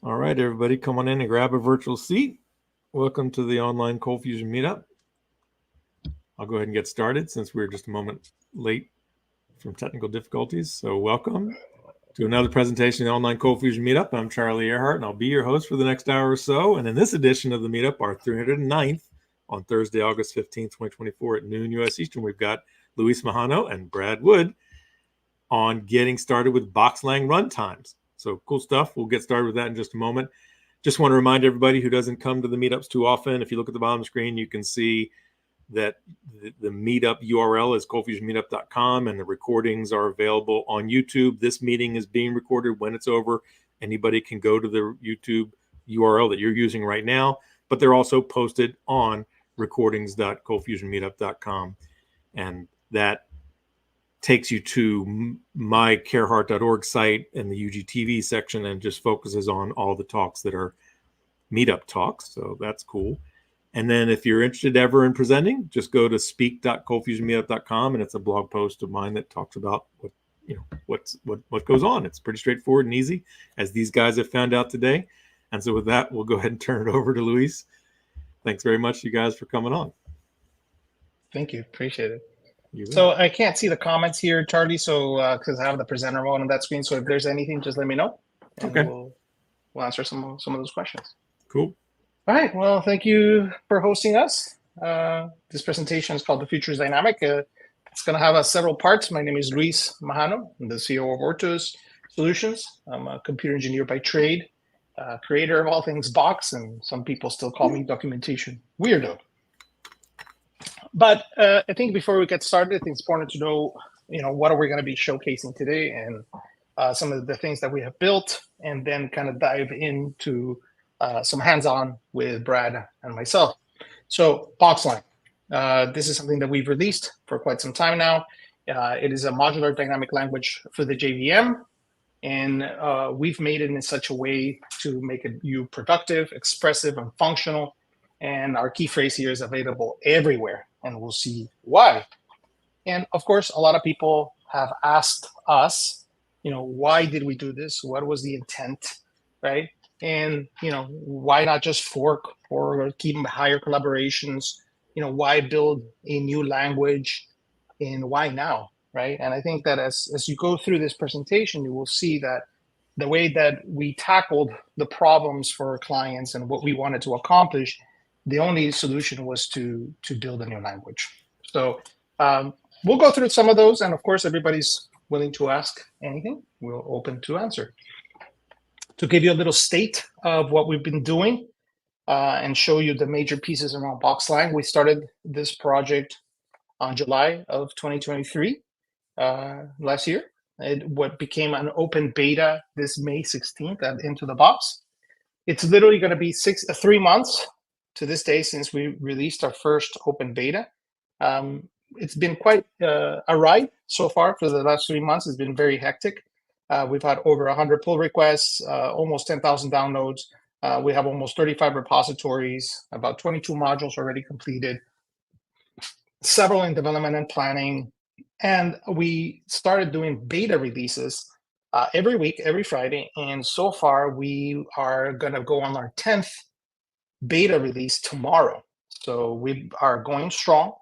All right, everybody, come on in and grab a virtual seat. Welcome to the online ColdFusion Meetup. I'll go ahead and get started since we're just a moment late from technical difficulties. So welcome to another presentation of the online ColdFusion Meetup. I'm Charlie Arehart, and I'll be your host for the next hour or so. And in this edition of the Meetup, our 309th, on Thursday, August 15th, 2024 at noon U.S. Eastern, we've got Luis Majano and Brad Wood on getting started with BoxLang Runtimes. So cool stuff. We'll get started with that in just a moment. Just want to remind everybody who doesn't come to the meetups too often, if you look at the bottom of the screen, you can see that the meetup URL is coldfusionmeetup.com, and the recordings are available on YouTube. This meeting is being recorded. When it's over, anybody can go to the YouTube URL that you're using right now, but they're also posted on recordings.coldfusionmeetup.com, and that takes you to mycarehart.org site and the UGTV section and just focuses on all the talks that are meetup talks. So that's cool. And then if you're interested ever in presenting, just go to speak.coldfusionmeetup.com, and it's a blog post of mine that talks about what goes on. It's pretty straightforward and easy, as these guys have found out today. And so with that, we'll go ahead and turn it over to Luis. Thanks very much, you guys, for coming on. Thank you. Appreciate it. So I can't see the comments here, Charlie, so because I have the presenter mode on that screen. So if there's anything, just let me know, and okay, we'll answer some of those questions. Cool. All right. Well, thank you for hosting us. This presentation is called "The Future is Dynamic." It's going to have several parts. My name is Luis Majano. I'm the CEO of Ortus Solutions. I'm a computer engineer by trade, creator of all things Box, and some people still call me documentation weirdo. But I think before we get started, I think it's important to know, what are we going to be showcasing today, and some of the things that we have built, and then kind of dive into some hands-on with Brad and myself. So BoxLang, this is something that we've released for quite some time now. It is a modular dynamic language for the JVM, and we've made it in such a way to make you productive, expressive, and functional. And our key phrase here is available everywhere, and we'll see why. And of course, a lot of people have asked us, why did we do this? What was the intent, right? And, why not just fork or keep higher collaborations? Why build a new language, and why now, right? And I think that as you go through this presentation, you will see that the way that we tackled the problems for our clients and what we wanted to accomplish, the only solution was to build a new language. So we'll go through some of those, and of course, everybody's willing to ask anything. We're open to answer. To give you a little state of what we've been doing and show you the major pieces around BoxLang, we started this project on July of 2023, last year. What became an open beta this May 16th at Into the Box. It's literally going to be 3 months to this day since we released our first open beta. It's been quite a ride so far for the last 3 months. It's been very hectic. We've had over 100 pull requests, almost 10,000 downloads. We have almost 35 repositories, about 22 modules already completed, several in development and planning. And we started doing beta releases every week, every Friday. And so far, we are going to go on our 10th beta release tomorrow. So we are going strong,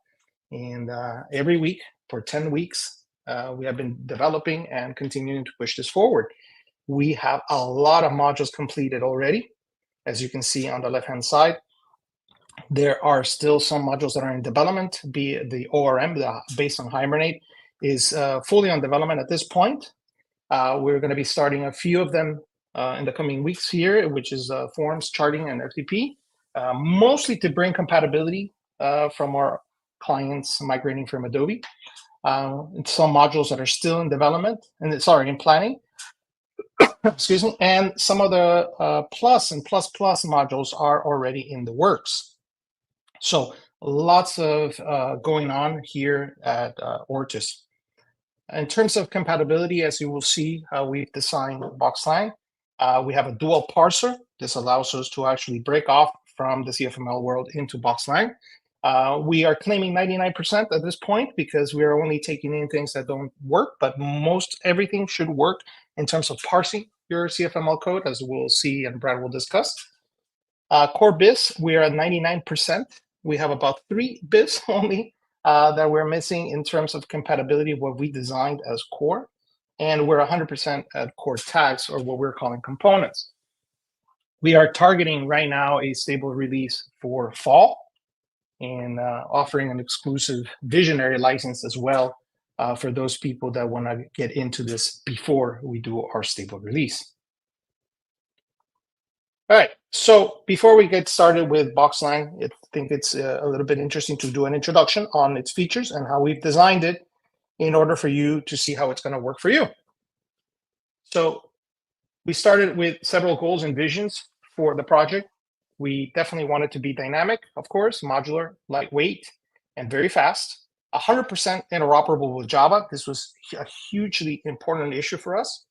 and every week for 10 weeks, we have been developing and continuing to push this forward. We have a lot of modules completed already. As you can see on the left-hand side, there are still some modules that are in development. Be it the ORM, based on Hibernate, is fully on development at this point. We're going to be starting a few of them in the coming weeks here, which is forms, charting, and FTP. Mostly to bring compatibility from our clients migrating from Adobe. Some modules that are still in development, in planning. Excuse me. And some of the plus and plus modules are already in the works. So lots of going on here at Ortus. In terms of compatibility, as you will see, we've designed BoxLang. We have a dual parser. This allows us to actually break off from the CFML world into BoxLang. We are claiming 99% at this point because we are only taking in things that don't work, but most everything should work in terms of parsing your CFML code, as we'll see and Brad will discuss. Core BIS, we are at 99%. We have about 3 BIS only that we're missing in terms of compatibility, what we designed as core. And we're 100% at core tags, or what we're calling components. We are targeting right now a stable release for fall, and offering an exclusive visionary license as well for those people that want to get into this before we do our stable release. All right, so before we get started with BoxLang, I think it's a little bit interesting to do an introduction on its features and how we've designed it in order for you to see how it's going to work for you. So we started with several goals and visions for the project. We definitely want it to be dynamic, of course, modular, lightweight, and very fast. 100% interoperable with Java. This was a hugely important issue for us.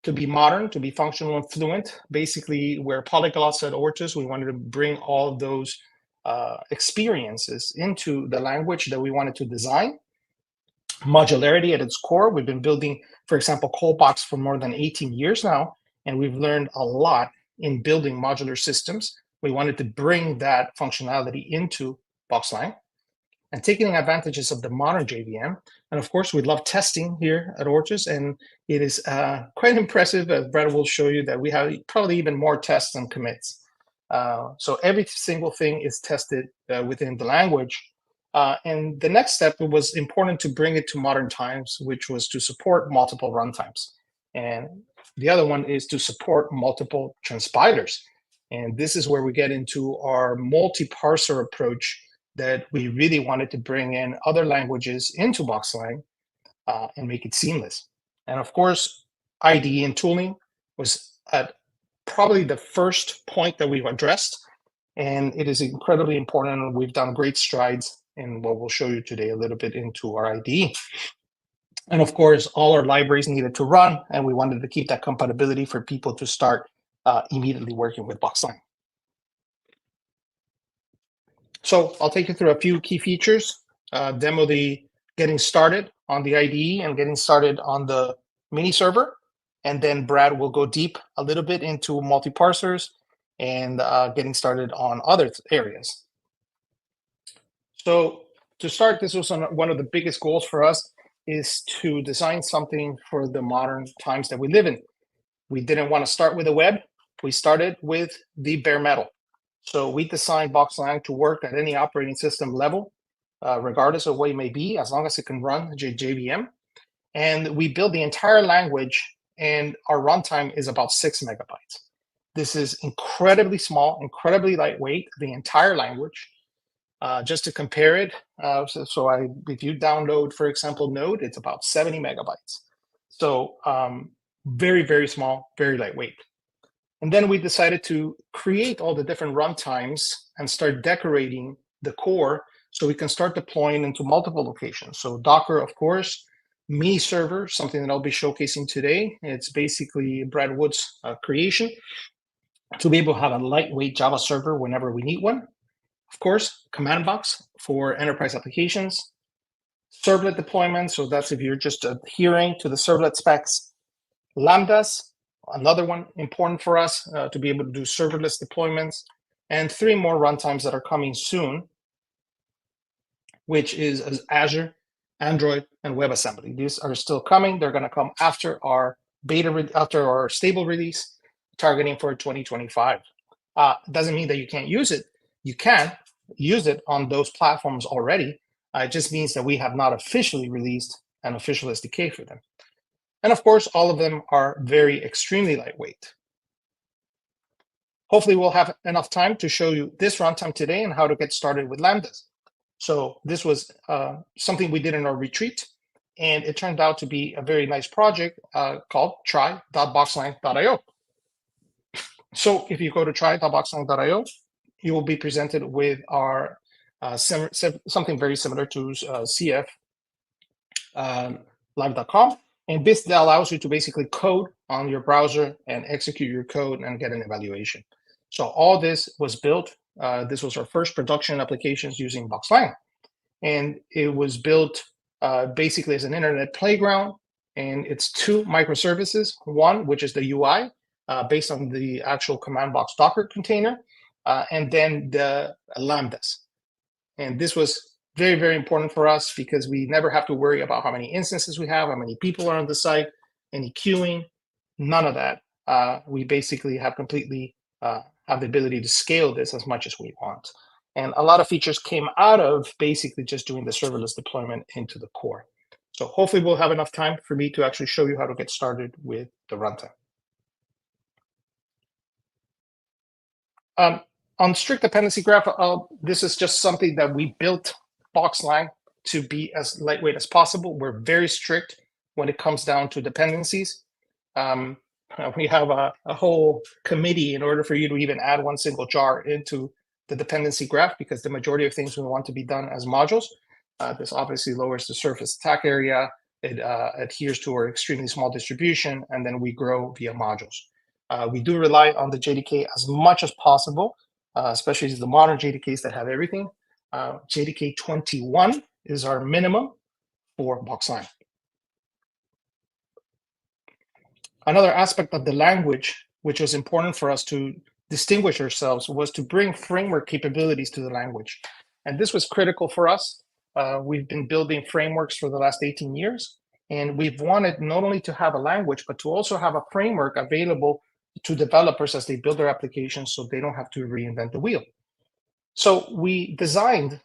To be modern, to be functional and fluent. Basically, where polyglots at Ortus, we wanted to bring all of those experiences into the language that we wanted to design. Modularity at its core. We've been building, for example, ColdBox for more than 18 years now, and we've learned a lot in building modular systems. We wanted to bring that functionality into BoxLang and taking advantages of the modern JVM. And of course, we love testing here at Ortus, and it is quite impressive, as Brad will show you, that we have probably even more tests than commits. So every single thing is tested within the language. And the next step, it was important to bring it to modern times, which was to support multiple runtimes. And the other one is to support multiple transpilers. And this is where we get into our multi-parser approach, that we really wanted to bring in other languages into BoxLang and make it seamless. And of course, IDE and tooling was at probably the first point that we've addressed. And it is incredibly important, and we've done great strides in what we'll show you today a little bit into our IDE. And of course, all our libraries needed to run, and we wanted to keep that compatibility for people to start immediately working with BoxLang. So I'll take you through a few key features, demo the getting started on the IDE and getting started on the mini server. And then Brad will go deep a little bit into multi-parsers and getting started on other areas. So to start, this was one of the biggest goals for us, is to design something for the modern times that we live in. We didn't want to start with the web. We started with the bare metal. So we designed BoxLang to work at any operating system level, regardless of what it may be, as long as it can run JVM. And we built the entire language, and our runtime is about 6 megabytes. This is incredibly small, incredibly lightweight, the entire language. Just to compare it, if you download, for example, Node, it's about 70 megabytes. So very, very small, very lightweight. And then we decided to create all the different runtimes and start decorating the core so we can start deploying into multiple locations. So Docker, of course, mini server, something that I'll be showcasing today. It's basically Brad Wood's creation to be able to have a lightweight Java server whenever we need one. Of course, command box for enterprise applications, servlet deployment. So that's if you're just adhering to the servlet specs. Lambdas, another one important for us to be able to do serverless deployments, and 3 more runtimes that are coming soon, which is Azure, Android, and WebAssembly. These are still coming. They're going to come after our after our stable release, targeting for 2025. Doesn't mean that you can't use it. You can use it on those platforms already. It just means that we have not officially released an official SDK for them. And of course, all of them are very extremely lightweight. Hopefully, we'll have enough time to show you this runtime today and how to get started with Lambdas. So this was something we did in our retreat, and it turned out to be a very nice project called try.boxlang.io. So if you go to try.boxlang.io, you will be presented with our something very similar to CF live.com. And this allows you to basically code on your browser and execute your code and get an evaluation. So all this was built. This was our first production applications using BoxLang. And it was built basically as an internet playground and it's two microservices. One, which is the UI, based on the actual command box Docker container, and then the lambdas. And this was very, very important for us because we never have to worry about how many instances we have, how many people are on the site, any queuing, none of that. We basically have completely have the ability to scale this as much as we want. And a lot of features came out of basically just doing the serverless deployment into the core. So hopefully we'll have enough time for me to actually show you how to get started with the runtime. On strict dependency graph, this is just something that we built BoxLang to be as lightweight as possible. We're very strict when it comes down to dependencies. We have a whole committee in order for you to even add one single jar into the dependency graph, because the majority of things we want to be done as modules. This obviously lowers the surface attack area. It adheres to our extremely small distribution, and then we grow via modules. We do rely on the JDK as much as possible, especially the modern JDKs that have everything. JDK 21 is our minimum for BoxLang. Another aspect of the language, which was important for us to distinguish ourselves, was to bring framework capabilities to the language. And this was critical for us. We've been building frameworks for the last 18 years, and we've wanted not only to have a language, but to also have a framework available to developers as they build their applications so they don't have to reinvent the wheel. So we designed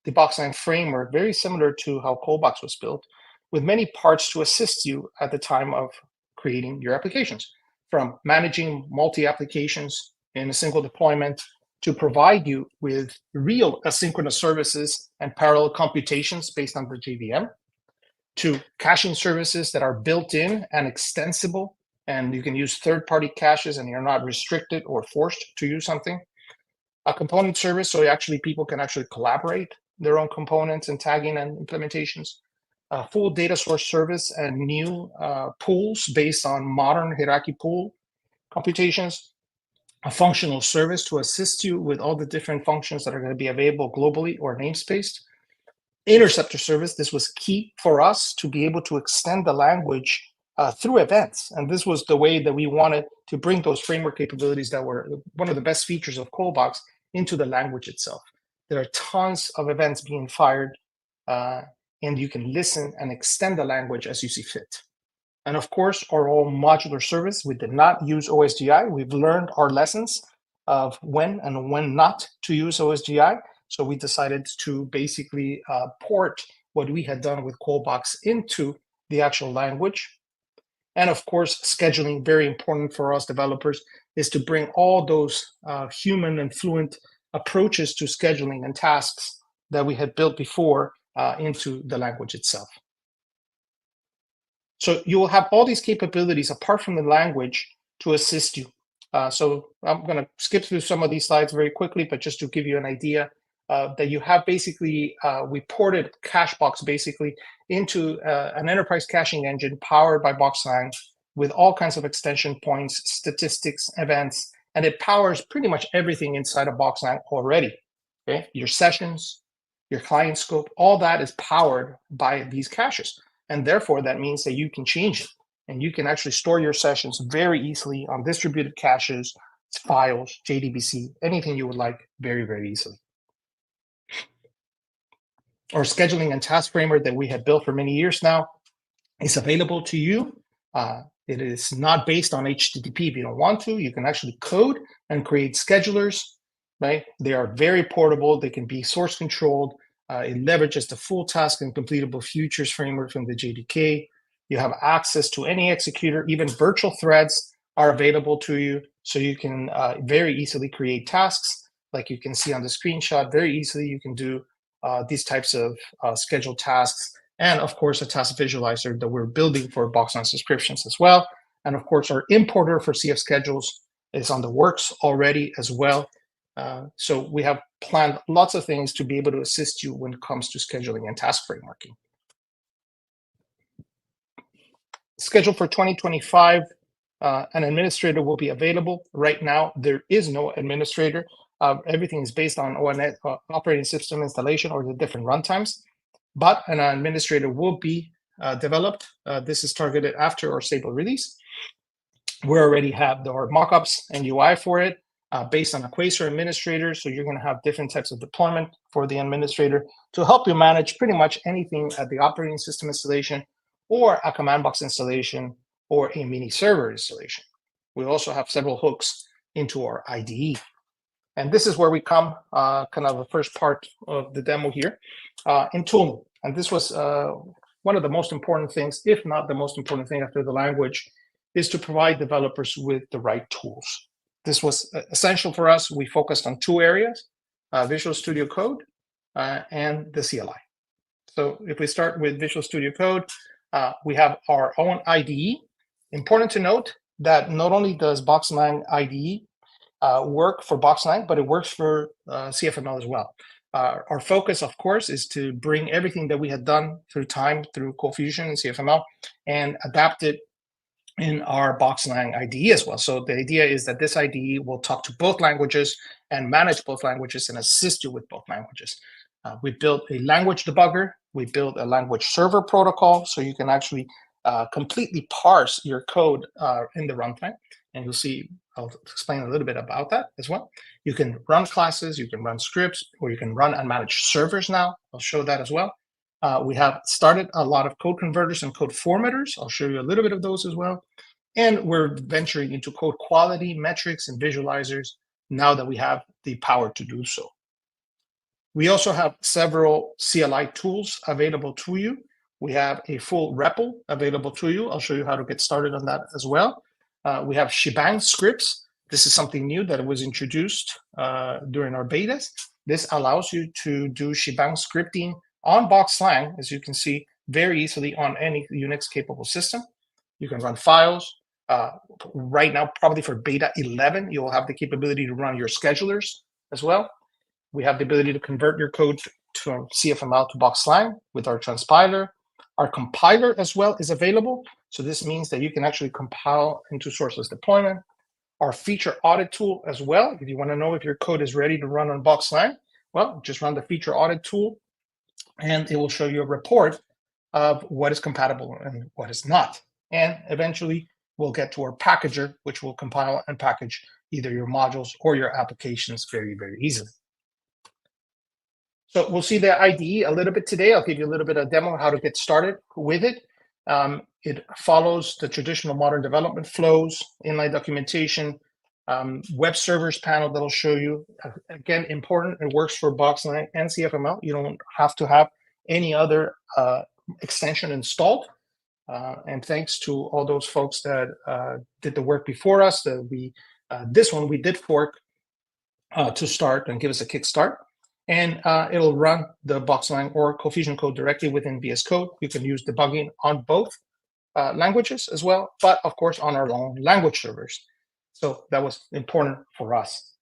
the BoxLang framework very similar to how ColdBox was built, with many parts to assist you at the time of creating your applications, from managing multi-applications in a single deployment to provide you with real asynchronous services and parallel computations based on the JVM, to caching services that are built in and extensible, and you can use third-party caches and you're not restricted or forced to use something. A component service, so actually people can actually collaborate their own components and tagging and implementations. A full data source service and new pools based on modern hierarchy pool computations. A functional service to assist you with all the different functions that are going to be available globally or namespaced. Interceptor service, this was key for us to be able to extend the language through events. And this was the way that we wanted to bring those framework capabilities that were one of the best features of ColdBox into the language itself. There are tons of events being fired, and you can listen and extend the language as you see fit. And of course, our all modular service, we did not use OSGI. We've learned our lessons of when and when not to use OSGI. So we decided to basically port what we had done with ColdBox into the actual language. And of course, scheduling, very important for us developers, is to bring all those human and fluent approaches to scheduling and tasks that we had built before into the language itself. So you will have all these capabilities apart from the language to assist you. So I'm going to skip through some of these slides very quickly, but just to give you an idea that you have basically, we ported CacheBox basically into an enterprise caching engine powered by BoxLang with all kinds of extension points, statistics, events, and it powers pretty much everything inside of BoxLang already. Okay, your sessions, your client scope, all that is powered by these caches. And therefore, that means that you can change it. And you can actually store your sessions very easily on distributed caches, files, JDBC, anything you would like very, very easily. Our scheduling and task framework that we have built for many years now is available to you. It is not based on HTTP. If you don't want to, you can actually code and create schedulers, right? They are very portable. They can be source controlled. It leverages the full task and completable futures framework from the JDK. You have access to any executor. Even virtual threads are available to you. So you can very easily create tasks. Like you can see on the screenshot, very easily you can do these types of scheduled tasks. And of course, a task visualizer that we're building for BoxLang subscriptions as well. And of course, our importer for CF schedules is on the works already as well. So we have planned lots of things to be able to assist you when it comes to scheduling and task frameworking. Scheduled for 2025, an administrator will be available. Right now, there is no administrator. Everything is based on operating system installation or the different runtimes. But an administrator will be developed. This is targeted after our stable release. We already have our mockups and UI for it based on a Quasar administrator. So you're going to have different types of deployment for the administrator to help you manage pretty much anything at the operating system installation or a command box installation or a mini server installation. We also have several hooks into our IDE. And this is where we come, kind of the first part of the demo here, in tooling. And this was one of the most important things, if not the most important thing after the language, is to provide developers with the right tools. This was essential for us. We focused on two areas, Visual Studio Code and the CLI. So if we start with Visual Studio Code, we have our own IDE. Important to note that not only does BoxLang IDE work for BoxLang, but it works for CFML as well. Our focus, of course, is to bring everything that we had done through time, through ColdFusion and CFML, and adapt it in our BoxLang IDE as well. So the idea is that this IDE will talk to both languages and manage both languages and assist you with both languages. We built a language debugger. We built a language server protocol, so you can actually completely parse your code in the runtime. And you'll see, I'll explain a little bit about that as well. You can run classes, you can run scripts, or you can run and manage servers now. I'll show that as well. We have started a lot of code converters and code formatters. I'll show you a little bit of those as well. And we're venturing into code quality metrics and visualizers now that we have the power to do so. We also have several CLI tools available to you. We have a full REPL available to you. I'll show you how to get started on that as well. We have Shebang scripts. This is something new that was introduced during our betas. This allows you to do Shebang scripting on BoxLang, as you can see, very easily on any Unix-capable system. You can run files. Right now, probably for beta 11, you'll have the capability to run your schedulers as well. We have the ability to convert your code from CFML to BoxLang with our transpiler. Our compiler as well is available. So this means that you can actually compile into sourceless deployment. Our feature audit tool as well. If you want to know if your code is ready to run on BoxLang, well, just run the feature audit tool and it will show you a report of what is compatible and what is not. And eventually we'll get to our packager, which will compile and package either your modules or your applications very, very easily. So we'll see the IDE a little bit today. I'll give you a little bit of demo how to get started with it. It follows the traditional modern development flows, inline documentation, web servers panel that'll show you. Again, important, it works for BoxLang and CFML. You don't have to have any other extension installed. And thanks to all those folks that did the work before us, that this one we did fork to start and give us a kickstart. And it'll run the BoxLang or ColdFusion code directly within VS Code. You can use debugging on both languages as well, but of course on our own language servers. So that was important for us.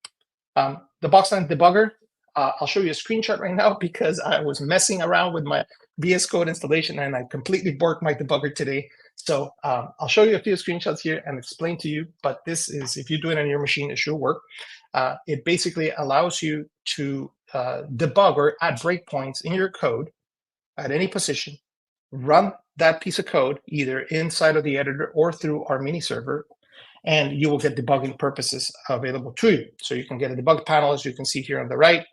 The BoxLang debugger, I'll show you a screenshot right now because I was messing around with my VS Code installation and I completely borked my debugger today. So I'll show you a few screenshots here and explain to you, but this is, if you do it on your machine, it should work. It basically allows you to debug or add breakpoints in your code at any position, run that piece of code either inside of the editor or through our mini server, and you will get debugging purposes available to you. So you can get a debug panel, as you can see here on the right.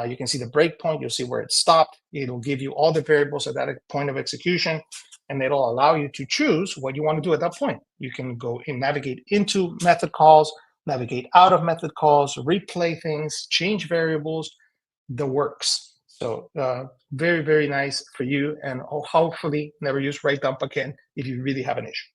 You can see the breakpoint. You'll see where it stopped. It'll give you all the variables at that point of execution, and it'll allow you to choose what you want to do at that point. You can go and navigate into method calls, navigate out of method calls, replay things, change variables, the works. So very, very nice for you, and hopefully never use write dump again if you really have an issue.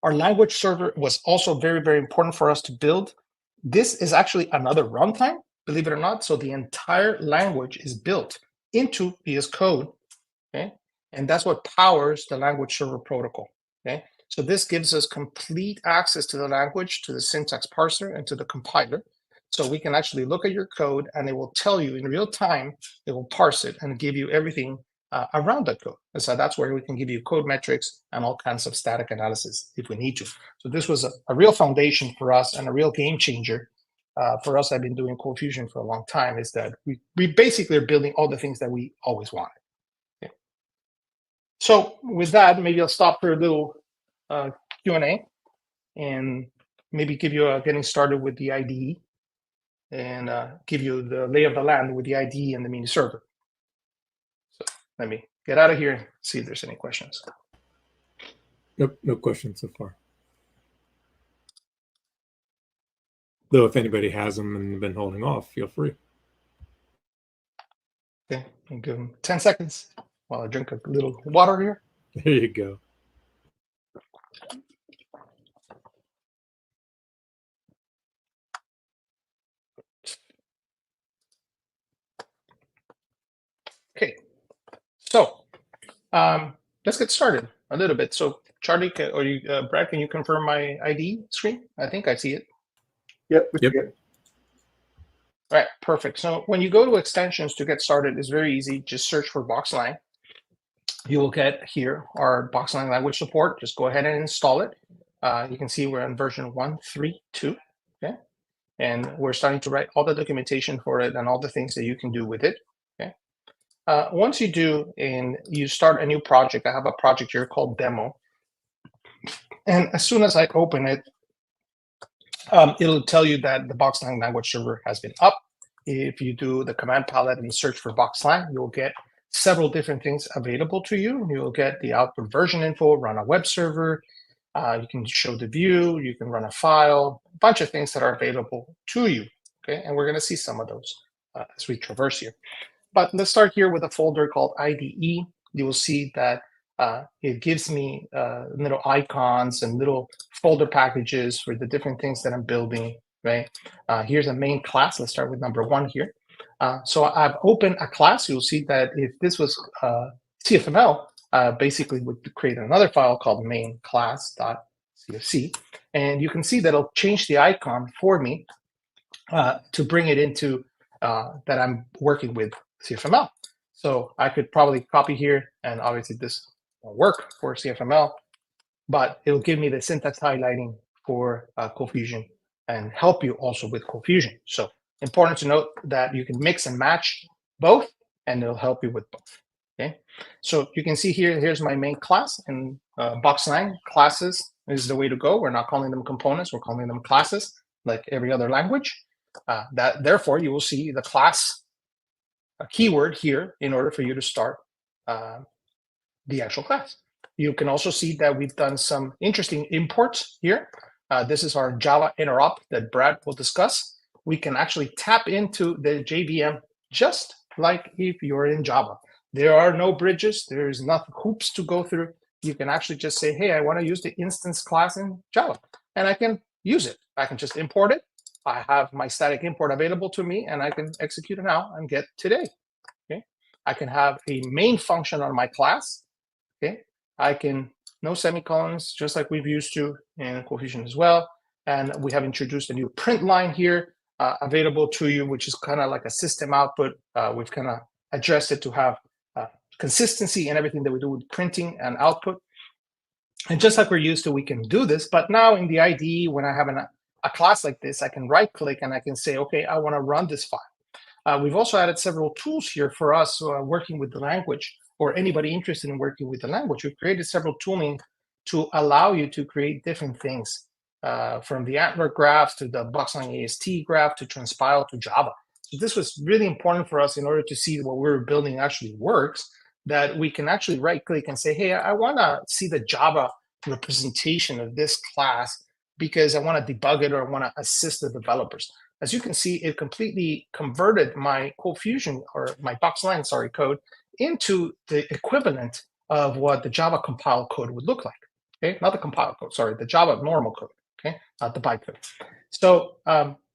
Our language server was also very, very important for us to build. This is actually another runtime, believe it or not. So the entire language is built into VS Code, okay? And that's what powers the language server protocol, okay? So this gives us complete access to the language, to the syntax parser, and to the compiler. So we can actually look at your code and it will tell you in real time, it will parse it and give you everything around that code. And so that's where we can give you code metrics and all kinds of static analysis if we need to. So this was a real foundation for us and a real game changer for us. I've been doing ColdFusion for a long time, is that we basically are building all the things that we always wanted. Okay. So with that, maybe I'll stop for a little Q&A and maybe give you a getting started with the IDE and give you the lay of the land with the IDE and the mini server. So let me get out of here and see if there's any questions. Nope, no questions so far. Though if anybody has them and been holding off, feel free. Okay, I'll give them 10 seconds while I drink a little water here. There you go. Okay, so let's get started a little bit. So Charlie, or you, Brad, can you confirm my ID screen? I think I see it. Yep. Yep. All right, perfect. So when you go to extensions to get started, it's very easy. Just search for BoxLang. You will get here our BoxLang language support. Just go ahead and install it. You can see we're on version 1.3.2. Okay, and we're starting to write all the documentation for it and all the things that you can do with it. Okay, once you do and you start a new project, I have a project here called demo. And as soon as I open it, it'll tell you that the BoxLang language server has been up. If you do the command palette and search for BoxLang, you'll get several different things available to you. You'll get the output version info, run a web server. You can show the view, you can run a file, a bunch of things that are available to you. Okay, and we're going to see some of those as we traverse here. But let's start here with a folder called IDE. You will see that it gives me little icons and little folder packages for the different things that I'm building, right? Here's a main class. Let's start with number 1 here. So I've opened a class. You'll see that if this was CFML, basically would create another file called main class.cfc. And you can see that it'll change the icon for me to bring it into that I'm working with CFML. So I could probably copy here, and obviously this won't work for CFML, but it'll give me the syntax highlighting for ColdFusion and help you also with ColdFusion. So important to note that you can mix and match both, and it'll help you with both. Okay, so you can see here, here's my main class in BoxLang. Classes is the way to go. We're not calling them components, we're calling them classes, like every other language. Therefore, you will see the class keyword here in order for you to start the actual class. You can also see that we've done some interesting imports here. This is our Java interop that Brad will discuss. We can actually tap into the JVM just like if you're in Java. There are no bridges. There's not hoops to go through. You can actually just say, hey, I want to use the instance class in Java, and I can use it. I can just import it. I have my static import available to me, and I can execute it now and get today. Okay, I can have a main function on my class. Okay, I can no semicolons, just like we've used to in ColdFusion as well. And we have introduced a new print line here available to you, which is kind of like a system output. We've kind of addressed it to have consistency in everything that we do with printing and output. And just like we're used to, we can do this. But now in the IDE, when I have a class like this, I can right click and I can say, okay, I want to run this file. We've also added several tools here for us working with the language, or anybody interested in working with the language. We've created several tooling to allow you to create different things, from the Antler graphs to the BoxLang AST graph to transpile to Java. So this was really important for us in order to see what we're building actually works, that we can actually right click and say, hey, I want to see the Java representation of this class because I want to debug it or I want to assist the developers. As you can see, it completely converted my ColdFusion, or my BoxLang, sorry, code into the equivalent of what the Java compile code would look like. Okay, not the compile code, sorry, the Java normal code, okay, not the bytecode. So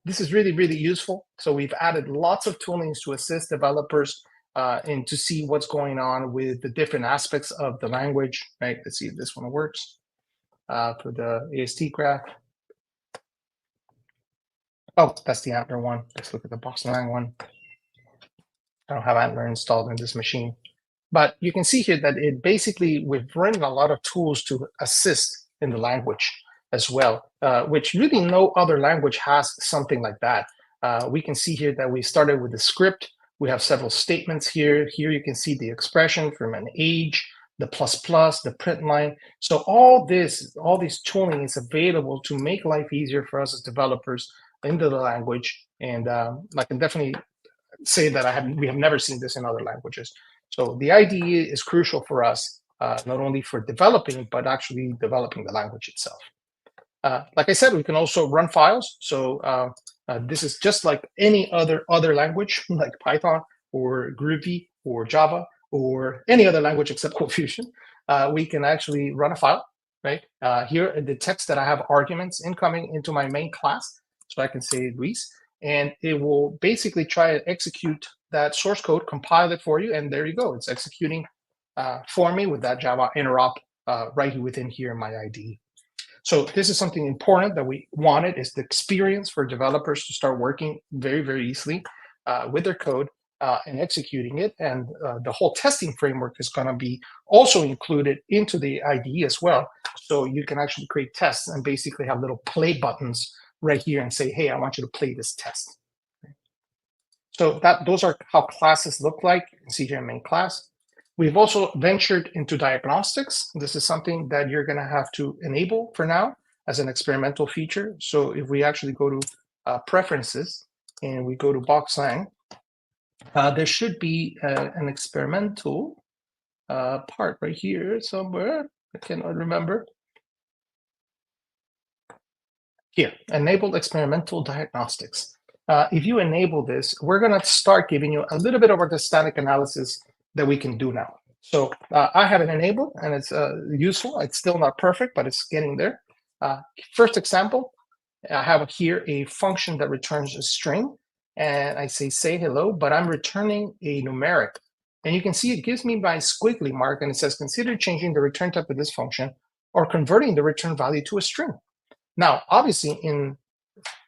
this is really, really useful. So we've added lots of toolings to assist developers and to see what's going on with the different aspects of the language, right? Let's see if this one works for the AST graph. Oh, that's the Antler one. Let's look at the BoxLang one. I don't have Antler installed in this machine. But you can see here that it basically, we've written a lot of tools to assist in the language as well, which really no other language has something like that. We can see here that we started with the script. We have several statements here. Here you can see the expression from an age. the plus, the print line. So all this tooling is available to make life easier for us as developers into the language. And I can definitely say that we have never seen this in other languages. So the IDE is crucial for us, not only for developing, but actually developing the language itself. Like I said, we can also run files. So this is just like any other language, like Python or Groovy or Java or any other language except ColdFusion. We can actually run a file, right? Here it detects that I have arguments incoming into my main class. So I can say Luis, and it will basically try to execute that source code, compile it for you, and there you go. It's executing for me with that Java interop right within here in my IDE. So this is something important that we wanted, is the experience for developers to start working very, very easily with their code and executing it. And the whole testing framework is going to be also included into the IDE as well. So you can actually create tests and basically have little play buttons right here and say, hey, I want you to play this test. So those are how classes look like in CJ main class. We've also ventured into diagnostics. This is something that you're going to have to enable for now as an experimental feature. So if we actually go to preferences and we go to BoxLang, there should be an experimental part right here somewhere. I cannot remember. Here, enable experimental diagnostics. If you enable this, we're going to start giving you a little bit of the static analysis that we can do now. So I have it enabled, and it's useful. It's still not perfect, but it's getting there. First example, I have here a function that returns a string, and I say hello, but I'm returning a numeric. And you can see it gives me my squiggly mark, and it says, consider changing the return type of this function or converting the return value to a string. Now, obviously, in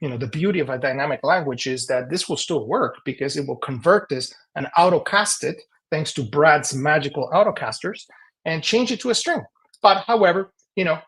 the beauty of a dynamic language is that this will still work because it will convert this and autocast it, thanks to Brad's magical autocasters, and change it to a string. But however,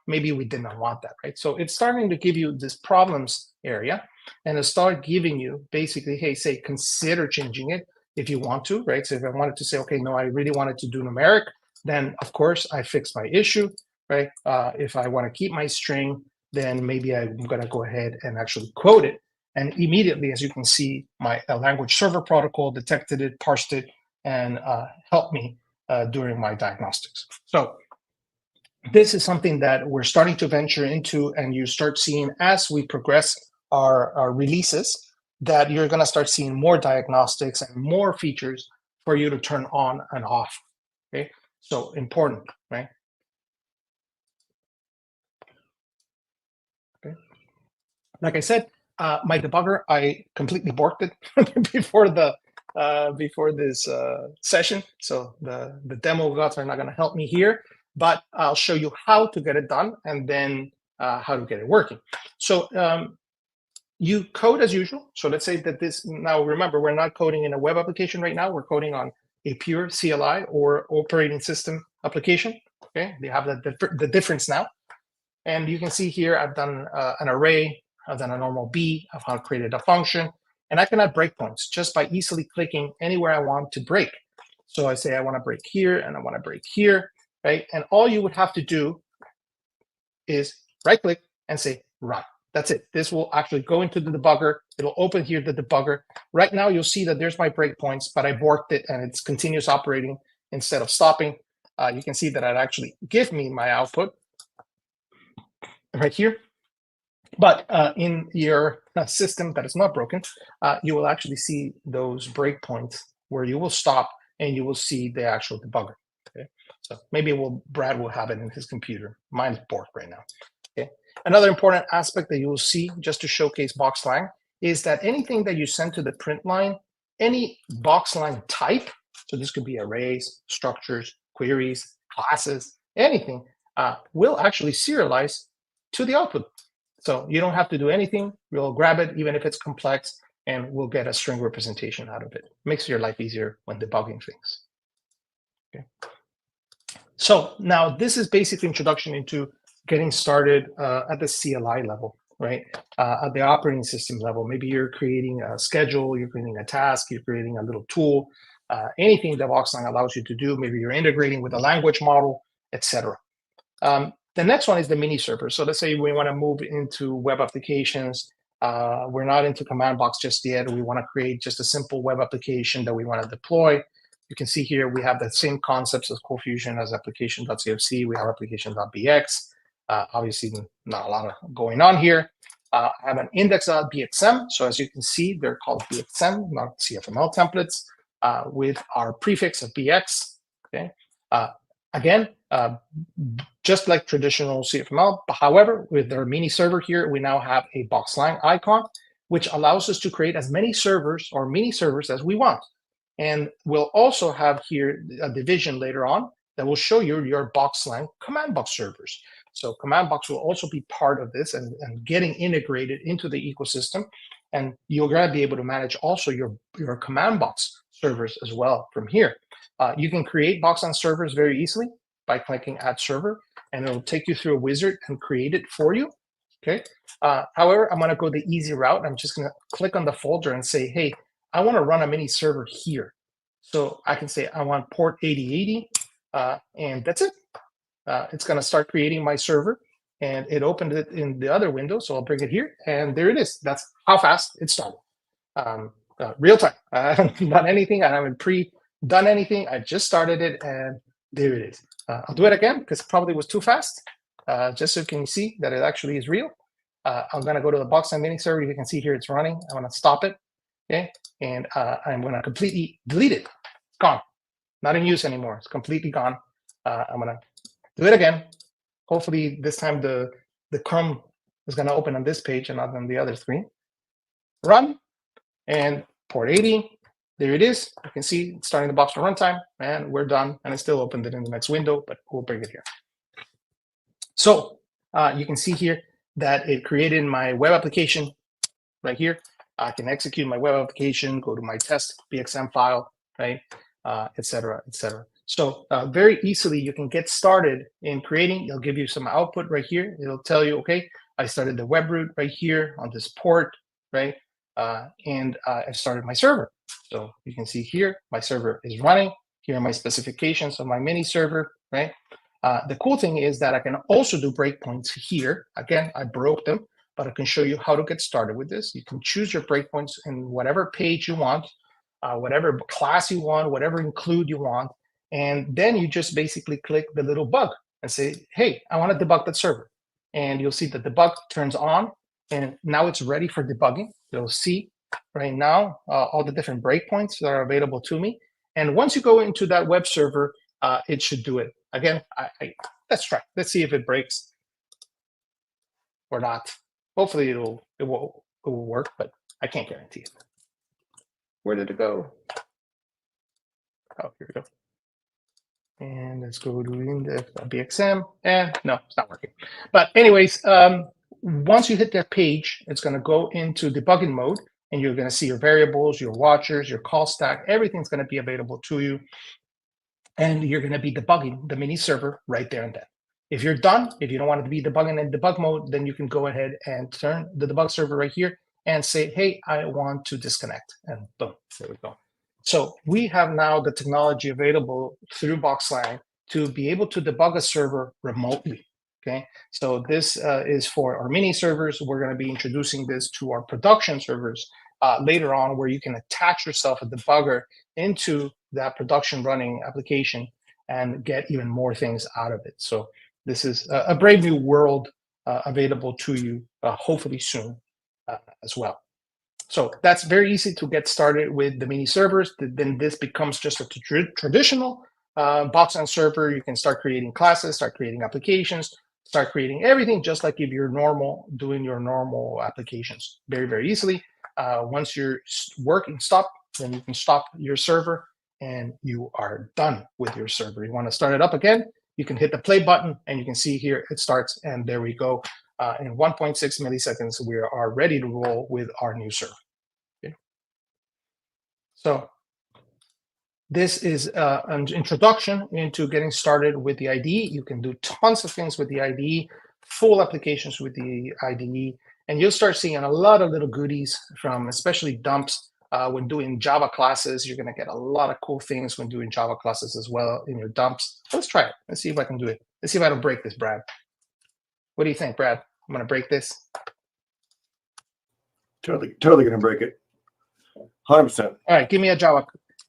maybe we did not want that, right? So it's starting to give you this problems area, and it'll start giving you basically, hey, say, consider changing it if you want to, right? So if I wanted to say, okay, no, I really wanted to do numeric, then of course I fix my issue, right? If I want to keep my string, then maybe I'm going to go ahead and actually quote it. And immediately, as you can see, my language server protocol detected it, parsed it, and helped me during my diagnostics. So this is something that we're starting to venture into, and you start seeing as we progress our releases, that you're going to start seeing more diagnostics and more features for you to turn on and off. Okay, so important, right? Okay. Like I said, my debugger, I completely borked it before this session. So the demo gods are not going to help me here, but I'll show you how to get it done and then how to get it working. So you code as usual. So let's say that this, now remember, we're not coding in a web application right now. We're coding on a pure CLI or operating system application. Okay, they have the difference now. And you can see here, I've done an array, I've done a normal B, I've created a function, and I can add breakpoints just by easily clicking anywhere I want to break. So I say I want to break here, and I want to break here, right? And all you would have to do is right-click and say run. That's it. This will actually go into the debugger. It'll open here the debugger. Right now, you'll see that there's my breakpoints, but I borked it, and it's continuous operating instead of stopping. You can see that it actually gives me my output right here. But in your system that is not broken, you will actually see those breakpoints where you will stop and you will see the actual debugger. Okay, so maybe Brad will have it in his computer. Mine's borked right now. Okay, another important aspect that you will see, just to showcase BoxLang, is that anything that you send to the print line, any BoxLang type, so this could be arrays, structures, queries, classes, anything, will actually serialize to the output. So you don't have to do anything. We'll grab it, even if it's complex, and we'll get a string representation out of it. Makes your life easier when debugging things. Okay. So now this is basically introduction into getting started at the CLI level, right? At the operating system level. Maybe you're creating a schedule, you're creating a task, you're creating a little tool, anything that BoxLang allows you to do. Maybe you're integrating with a language model, etc. The next one is the mini server. So let's say we want to move into web applications. We're not into command box just yet. We want to create just a simple web application that we want to deploy. You can see here we have the same concepts as ColdFusion as application.cfc. We have application.bx. Obviously, not a lot of going on here. I have an index.bxm. So as you can see, they're called bxm, not CFML templates, with our prefix of bx. Okay. Again, just like traditional CFML, but however, with our mini server here, we now have a BoxLang icon, which allows us to create as many servers or mini servers as we want. And we'll also have here a division later on that will show you your BoxLang command box servers. So command box will also be part of this and getting integrated into the ecosystem. And you're going to be able to manage also your command box servers as well from here. You can create BoxLang servers very easily by clicking Add Server, and it'll take you through a wizard and create it for you. Okay. However, I'm going to go the easy route. I'm just going to click on the folder and say, hey, I want to run a mini server here. So I can say I want port 8080, and that's it. It's going to start creating my server, and it opened it in the other window. So I'll bring it here, and there it is. That's how fast it started. Real time. I haven't done anything. I haven't pre-done anything. I just started it, and there it is. I'll do it again because it probably was too fast, just so you can see that it actually is real. I'm going to go to the BoxLang mini server. You can see here it's running. I'm going to stop it, okay? And I'm going to completely delete it. It's gone. Not in use anymore. It's completely gone. I'm going to do it again. Hopefully this time the Chrome is going to open on this page and not on the other screen. Run, and port 80. There it is. You can see it's starting the BoxLang runtime, and we're done. And I still opened it in the next window, but we'll bring it here. So you can see here that it created my web application right here. I can execute my web application, go to my test BXM file, right, et cetera, et cetera. So very easily you can get started in creating. It'll give you some output right here. It'll tell you, okay, I started the web root right here on this port, right, and I've started my server. So you can see here, my server is running. Here are my specifications of my mini server, right? The cool thing is that I can also do breakpoints here. Again, I broke them, but I can show you how to get started with this. You can choose your breakpoints in whatever page you want, whatever class you want, whatever include you want. And then you just basically click the little bug and say, hey, I want to debug that server. And you'll see that the debug turns on, and now it's ready for debugging. You'll see right now all the different breakpoints that are available to me. And once you go into that web server, it should do it. Again, let's try. Let's see if it breaks or not. Hopefully it will work, but I can't guarantee it. Where did it go? Oh, here we go. And let's go to index.bxm. And no, it's not working. But anyways, once you hit that page, it's going to go into debugging mode, and you're going to see your variables, your watchers, your call stack. Everything's going to be available to you. And you're going to be debugging the mini server right there and then. If you're done, if you don't want it to be debugging in debug mode, then you can go ahead and turn the debug server right here and say, hey, I want to disconnect. And boom, there we go. So we have now the technology available through BoxLang to be able to debug a server remotely. Okay, so this is for our mini servers. We're going to be introducing this to our production servers later on, where you can attach yourself a debugger into that production running application and get even more things out of it. So this is a brave new world available to you, hopefully soon as well. So that's very easy to get started with the mini servers. Then this becomes just a traditional BoxLang server. You can start creating classes, start creating applications, start creating everything just like if you're doing your normal applications very, very easily. Once your working stop, then you can stop your server and you are done with your server. You want to start it up again, you can hit the play button and you can see here it starts, and there we go. In 1.6 milliseconds, we are ready to roll with our new server. Okay. So this is an introduction into getting started with the IDE. You can do tons of things with the IDE, full applications with the IDE, and you'll start seeing a lot of little goodies from especially dumps when doing Java classes. You're going to get a lot of cool things when doing Java classes as well in your dumps. Let's try it. Let's see if I can do it. Let's see if I don't break this, Brad. What do you think, Brad? I'm going to break this. Totally gonna break it. 100%. All right, give me a Java.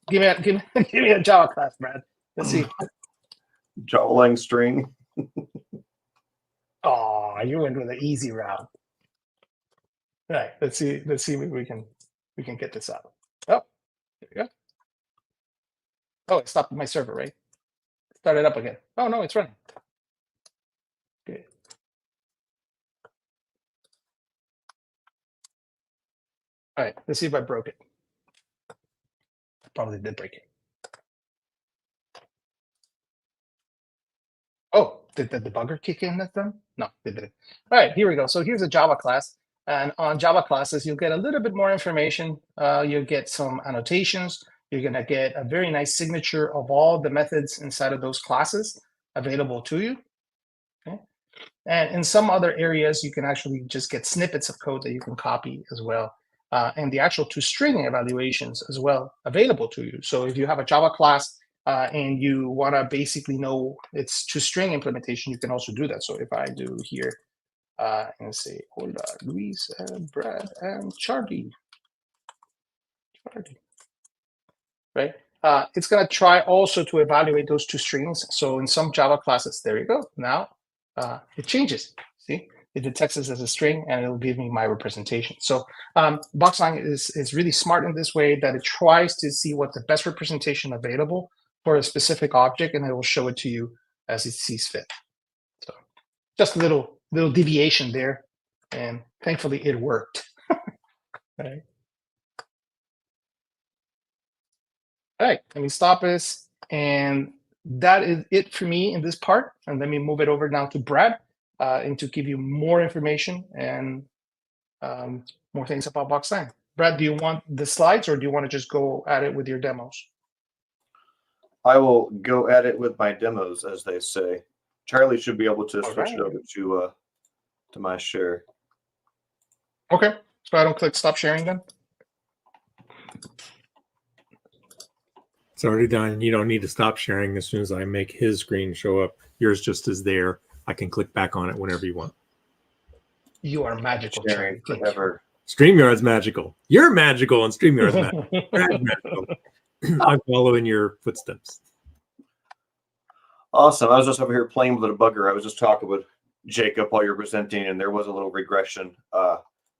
Give me a Java class, Brad. Let's see. BoxLang string. Oh, you went with an easy route. All right, let's see. Let's see if we can get this out. Oh, there we go. Oh, it stopped my server, right? Start it up again. Oh no, it's running. Good. All right, let's see if I broke it. I probably did break it. Oh, did the debugger kick in that time? No, it didn't. All right, here we go. So here's a Java class. And on Java classes, you'll get a little bit more information. You'll get some annotations. You're going to get a very nice signature of all the methods inside of those classes available to you. Okay. And in some other areas, you can actually just get snippets of code that you can copy as well. And the actual toString evaluations as well available to you. So if you have a Java class and you want to basically know its toString implementation, you can also do that. So if I do here and say, hola, Luis, and Brad, and Charlie, right? It's going to try also to evaluate those two strings. So in some Java classes, there you go. Now it changes. See, it detects this as a string and it'll give me my representation. So BoxLang is really smart in this way that it tries to see what's the best representation available for a specific object, and it will show it to you as it sees fit. So just a little deviation there, and thankfully it worked. Right. All right, let me stop this. And that is it for me in this part. And let me move it over now to Brad and to give you more information and more things about BoxLang. Brad, do you want the slides or do you want to just go at it with your demos? I will go at it with my demos, as they say. Charlie should be able to switch it over to my share. Okay, so I don't click stop sharing then? It's already done. You don't need to stop sharing. As soon as I make his screen show up, yours just is there. I can click back on it whenever you want. You are magical, Sharing Charlie. forever. StreamYard's magical. You're magical and StreamYard's magical. Brad's magical. I'm following your footsteps. Awesome. I was just over here playing with a debugger. I was just talking with Jacob while you're presenting, and there was a little regression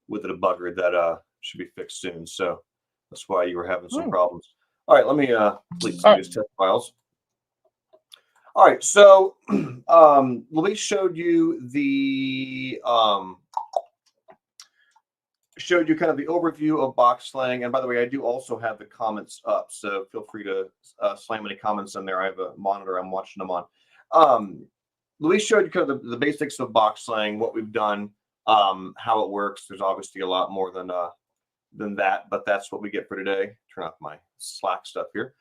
with the debugger that should be fixed soon. So that's why you were having some problems. All right, let me delete some of these test files. All right, so Luis showed you the kind of the overview of BoxLang. And by the way, I do also have the comments up, so feel free to slam any comments in there. I have a monitor I'm watching them on. Luis showed you kind of the basics of BoxLang, what we've done, how it works. There's obviously a lot more than that, but that's what we get for today. Turn off my Slack stuff here.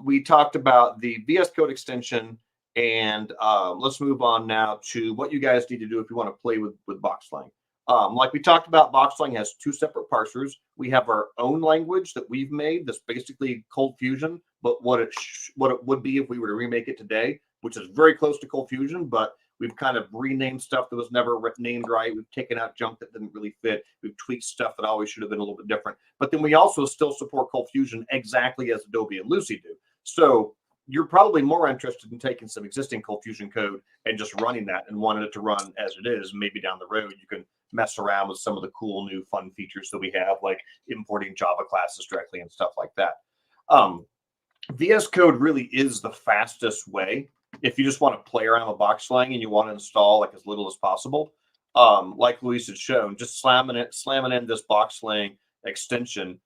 We talked about the VS Code extension, and let's move on now to what you guys need to do if you want to play with BoxLang. Like we talked about, BoxLang has two separate parsers. We have our own language that we've made that's basically ColdFusion, but what it would be if we were to remake it today, which is very close to ColdFusion, but we've kind of renamed stuff that was never named right. We've taken out junk that didn't really fit. We've tweaked stuff that always should have been a little bit different. But then we also still support ColdFusion exactly as Adobe and Lucy do. So you're probably more interested in taking some existing ColdFusion code and just running that and wanting it to run as it is. Maybe down the road, you can mess around with some of the cool new fun features that we have, like importing Java classes directly and stuff like that. VS Code really is the fastest way if you just want to play around with BoxLang and you want to install like as little as possible. Like Luis had shown, just slamming in this BoxLang extension,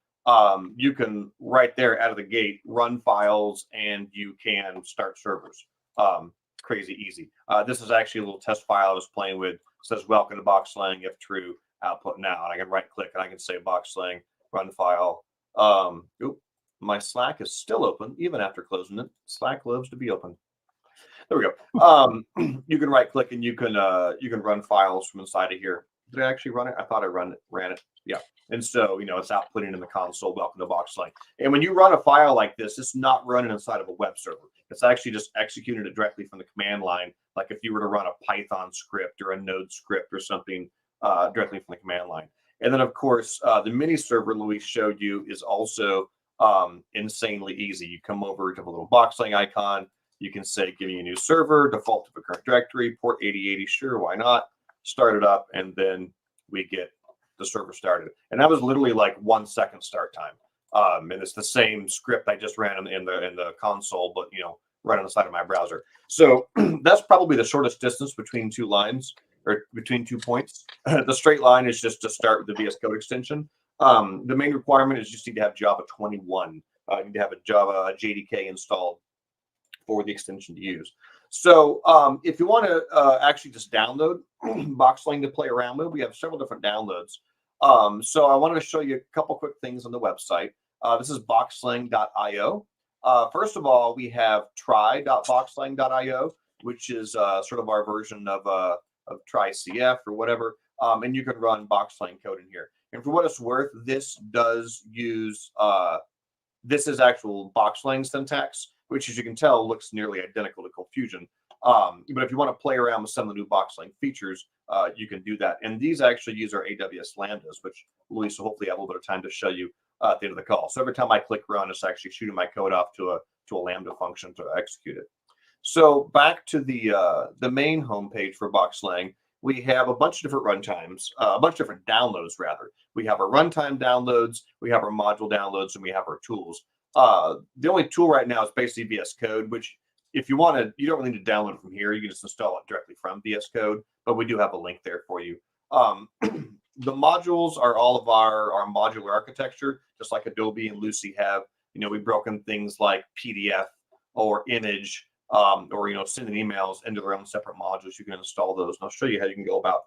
you can right there out of the gate run files and you can start servers. Crazy easy. This is actually a little test file I was playing with. It says welcome to BoxLang, if true, output now. And I can right click and I can say BoxLang run file. My Slack is still open even after closing it. Slack loves to be open. There we go. You can right click and you can run files from inside of here. Did I actually run it? I thought I ran it. Yeah. And so, it's outputting in the console, welcome to BoxLang. And when you run a file like this, it's not running inside of a web server. It's actually just executing it directly from the command line, like if you were to run a Python script or a Node script or something directly from the command line. And then, of course, the mini server Luis showed you is also insanely easy. You come over to the little BoxLang icon. You can say, give me a new server, default to the current directory, port 8080, sure, why not? Start it up, and then we get the server started. And that was literally like 1 second start time. And it's the same script I just ran in the console, but right on the side of my browser. So that's probably the shortest distance between two lines or between 2 points. The straight line is just to start with the VS Code extension. The main requirement is you just need to have Java 21. You need to have a Java JDK installed for the extension to use. So if you want to actually just download BoxLang to play around with, we have several different downloads. So I wanted to show you a couple quick things on the website. This is boxlang.io. First of all, we have try.boxlang.io, which is sort of our version of try-CF or whatever. And you can run BoxLang code in here. And for what it's worth, this does use, this is actual BoxLang syntax, which, as you can tell, looks nearly identical to ColdFusion. But if you want to play around with some of the new BoxLang features, you can do that. And these actually use our AWS Lambdas, which Luis will hopefully have a little bit of time to show you at the end of the call. So every time I click run, it's actually shooting my code off to a Lambda function to execute it. So back to the main homepage for BoxLang, we have a bunch of different runtimes, a bunch of different downloads, rather. We have our runtime downloads, we have our module downloads, and we have our tools. The only tool right now is basically VS Code, which if you want to, you don't really need to download it from here. You can just install it directly from VS Code, but we do have a link there for you. The modules are all of our modular architecture, just like Adobe and Lucy have. We've broken things like PDF or image or sending emails into their own separate modules. You can install those, and I'll show you how you can go about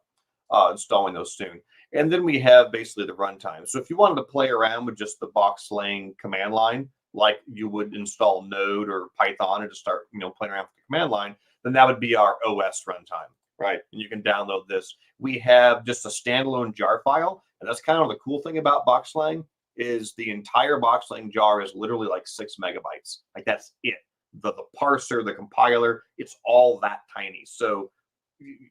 installing those soon. And then we have basically the runtime. So if you wanted to play around with just the BoxLang command line, like you would install Node or Python and just start playing around with the command line, then that would be our OS runtime, right? And you can download this. We have just a standalone jar file, and that's kind of the cool thing about BoxLang is the entire BoxLang jar is literally like 6 megabytes. Like that's it. The parser, the compiler, it's all that tiny. So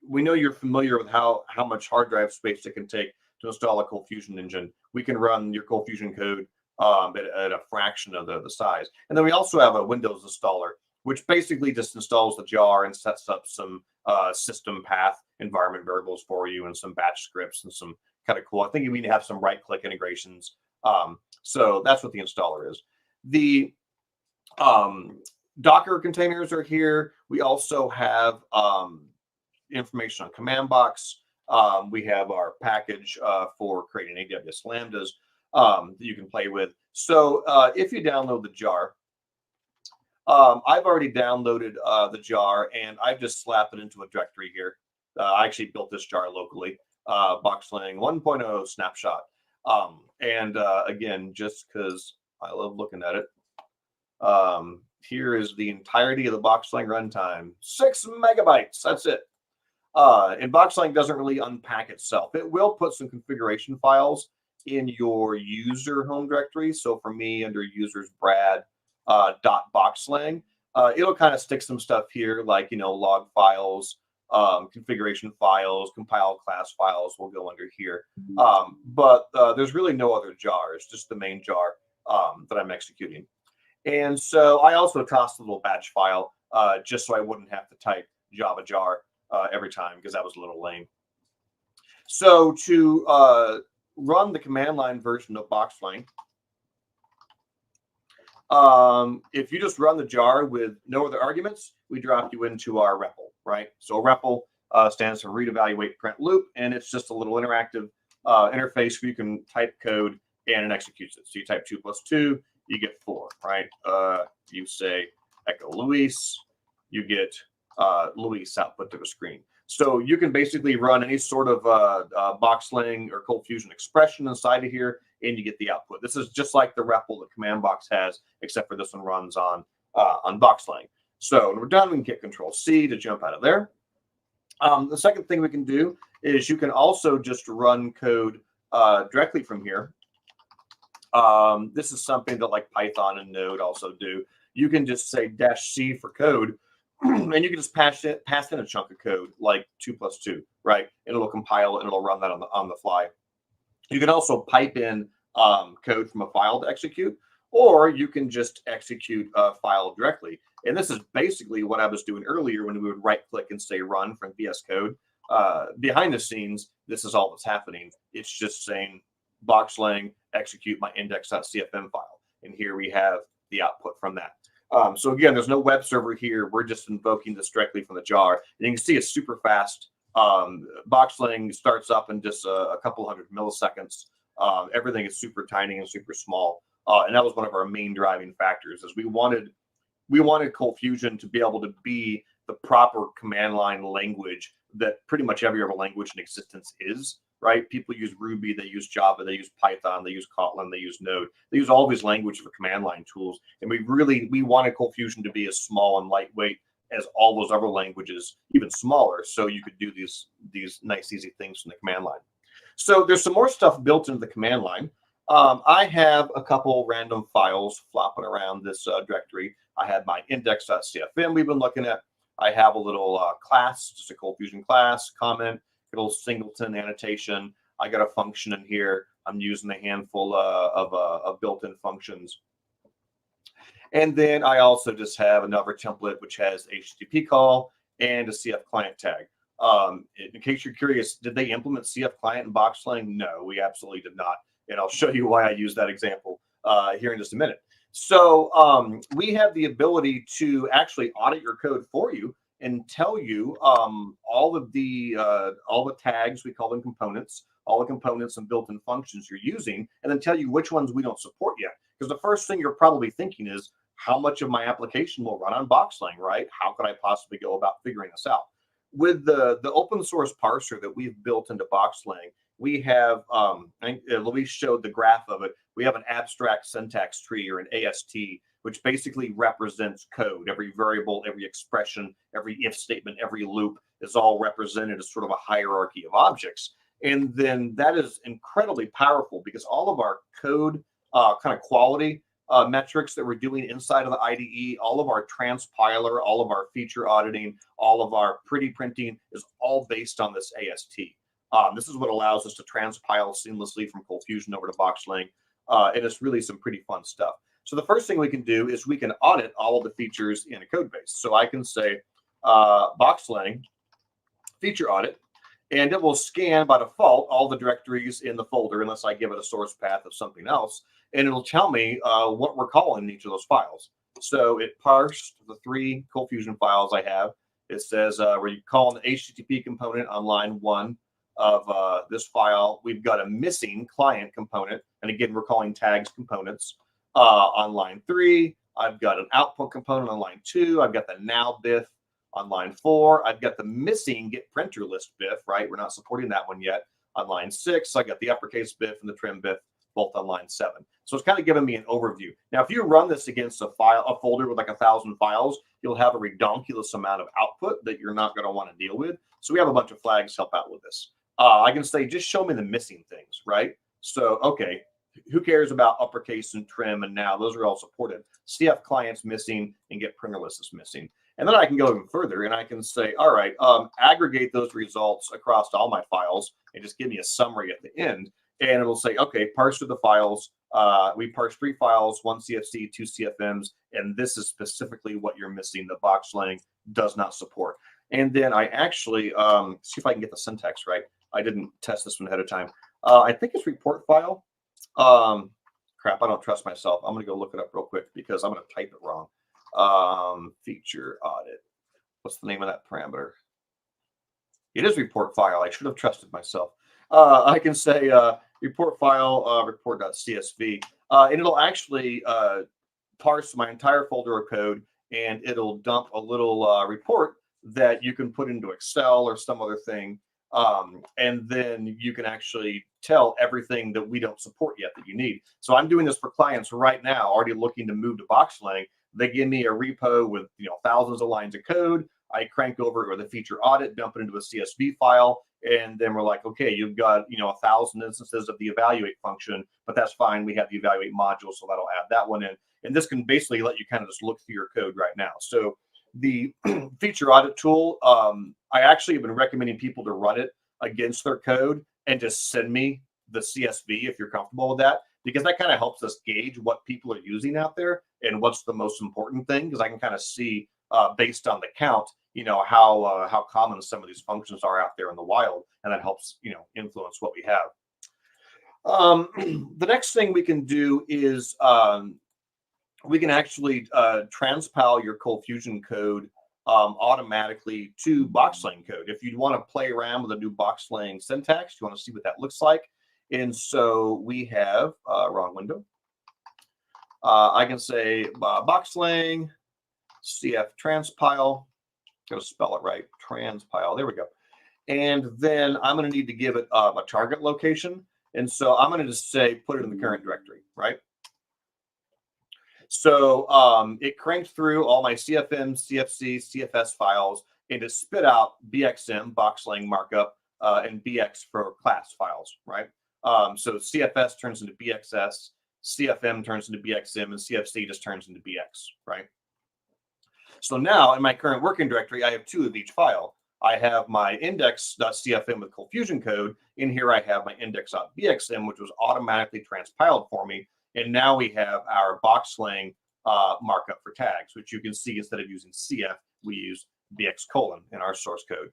we know you're familiar with how much hard drive space it can take to install a ColdFusion engine. We can run your ColdFusion code at a fraction of the size. And then we also have a Windows installer, which basically just installs the jar and sets up some system path environment variables for you and some batch scripts and some kind of cool. I think you need to have some right-click integrations. So that's what the installer is. The Docker containers are here. We also have information on command box. We have our package for creating AWS Lambdas that you can play with. So if you download the jar, I've already downloaded the jar, and I've just slapped it into a directory here. I actually built this jar locally, BoxLang 1.0 snapshot. And again, just because I love looking at it, here is the entirety of the BoxLang runtime. 6 megabytes, that's it. And BoxLang doesn't really unpack itself. It will put some configuration files in your user home directory. So for me, under users Brad .boxlang, it'll kind of stick some stuff here, like log files, configuration files, compile class files will go under here. But there's really no other jars, just the main jar that I'm executing. And so I also tossed a little batch file just so I wouldn't have to type Java jar every time, because that was a little lame. So to run the command line version of BoxLang, if you just run the jar with no other arguments, we drop you into our REPL, right? So REPL stands for read, evaluate, print, loop, and it's just a little interactive interface where you can type code and it executes it. So you type 2 + 2, you get 4, right? You say echo Luis, you get Luis output to the screen. So you can basically run any sort of BoxLang or ColdFusion expression inside of here, and you get the output. This is just like the REPL that Command Box has, except for this one runs on BoxLang. So when we're done, we can hit Control-C to jump out of there. The second thing we can do is you can also just run code directly from here. This is something that like Python and Node also do. You can just say -C for code, and you can just pass in a chunk of code like 2 + 2, right? And it'll compile it and it'll run that on the fly. You can also pipe in code from a file to execute, or you can just execute a file directly. And this is basically what I was doing earlier when we would right click and say run from VS Code. Behind the scenes, this is all that's happening. It's just saying BoxLang execute my index.cfm file. And here we have the output from that. So again, there's no web server here. We're just invoking this directly from the jar. And you can see it's super fast. BoxLang starts up in just a couple hundred milliseconds. Everything is super tiny and super small. And that was one of our main driving factors, is we wanted ColdFusion to be able to be the proper command line language that pretty much every other language in existence is, right? People use Ruby, they use Java, they use Python, they use Kotlin, they use Node. They use all these languages for command line tools. And we wanted ColdFusion to be as small and lightweight as all those other languages, even smaller, so you could do these nice, easy things from the command line. So there's some more stuff built into the command line. I have a couple random files flopping around this directory. I have my index.cfm we've been looking at. I have a little class, just a ColdFusion class, comment, a little singleton annotation. I got a function in here. I'm using a handful of built-in functions. And then I also just have another template which has HTTP call and a CF client tag. In case you're curious, did they implement CF client in BoxLang? No, we absolutely did not. And I'll show you why I use that example here in just a minute. So we have the ability to actually audit your code for you and tell you all the tags, we call them components, all the components and built-in functions you're using, and then tell you which ones we don't support yet. Because the first thing you're probably thinking is, how much of my application will run on BoxLang, right? How could I possibly go about figuring this out? With the open source parser that we've built into BoxLang, we have, Luis showed the graph of it. We have an abstract syntax tree, or an AST, which basically represents code. Every variable, every expression, every if statement, every loop is all represented as sort of a hierarchy of objects. And then that is incredibly powerful, because all of our code kind of quality metrics that we're doing inside of the IDE, all of our transpiler, all of our feature auditing, all of our pretty printing is all based on this AST. This is what allows us to transpile seamlessly from ColdFusion over to BoxLang. And it's really some pretty fun stuff. So the first thing we can do is we can audit all of the features in a code base. So I can say BoxLang feature audit, and it will scan by default all the directories in the folder, unless I give it a source path of something else. And it'll tell me what we're calling each of those files. So it parsed the 3 ColdFusion files I have. It says we're calling the HTTP component on line 1 of this file. We've got a missing client component. And again, we're calling tags components. On line 3, I've got an output component on line 2. I've got the now BIF on line 4. I've got the missing get printer list BIF, right? We're not supporting that one yet. On line 6, I got the uppercase BIF and the trim BIF, both on line 7. So it's kind of giving me an overview. Now, if you run this against a folder with like 1,000 files, you'll have a redonkulous amount of output that you're not going to want to deal with. So we have a bunch of flags to help out with this. I can say, just show me the missing things, right? So, okay, who cares about uppercase and trim and now? Those are all supported. CF client's missing and get printer list is missing. And then I can go even further and I can say, all right, aggregate those results across all my files and just give me a summary at the end. And it'll say, okay, parse through the files. We parse 3 files, 1 CFC, 2 CFMs, and this is specifically what you're missing that BoxLang does not support. And then I actually, see if I can get the syntax right. I didn't test this one ahead of time. I think it's report file. Crap, I don't trust myself. I'm going to go look it up real quick because I'm going to type it wrong. Feature audit. What's the name of that parameter? It is report file. I should have trusted myself. I can say report file, report.csv, and it'll actually parse my entire folder of code, and it'll dump a little report that you can put into Excel or some other thing. And then you can actually tell everything that we don't support yet that you need. So I'm doing this for clients right now, already looking to move to BoxLang. They give me a repo with thousands of lines of code. I crank over the feature audit, dump it into a CSV file, And then we're like, okay, you've got 1,000 instances of the evaluate function, but that's fine. We have the evaluate module, so that'll add that one in. And this can basically let you kind of just look through your code right now. So the feature audit tool, I actually have been recommending people to run it against their code and just send me the CSV if you're comfortable with that, because that kind of helps us gauge what people are using out there and what's the most important thing, because I can kind of see based on the count, how common some of these functions are out there in the wild, and that helps influence what we have. The next thing we can do is we can actually transpile your ColdFusion code automatically to BoxLang code. If you want to play around with a new BoxLang syntax, you want to see what that looks like. And so we have wrong window. I can say BoxLang CF transpile. Go spell it right. Transpile. There we go. And then I'm going to need to give it a target location. And so I'm going to just say put it in the current directory, right? So it cranked through all my CFM, CFC, CFS files, and it spit out BXM, BoxLang markup, and BX for class files, right? So CFS turns into BXS, CFM turns into BXM, and CFC just turns into BX, right? So now in my current working directory, I have two of each file. I have my index.cfm with ColdFusion code. In here, I have my index.bxm, which was automatically transpiled for me. And now we have our BoxLang markup for tags, which you can see instead of using CF, we use BX colon in our source code.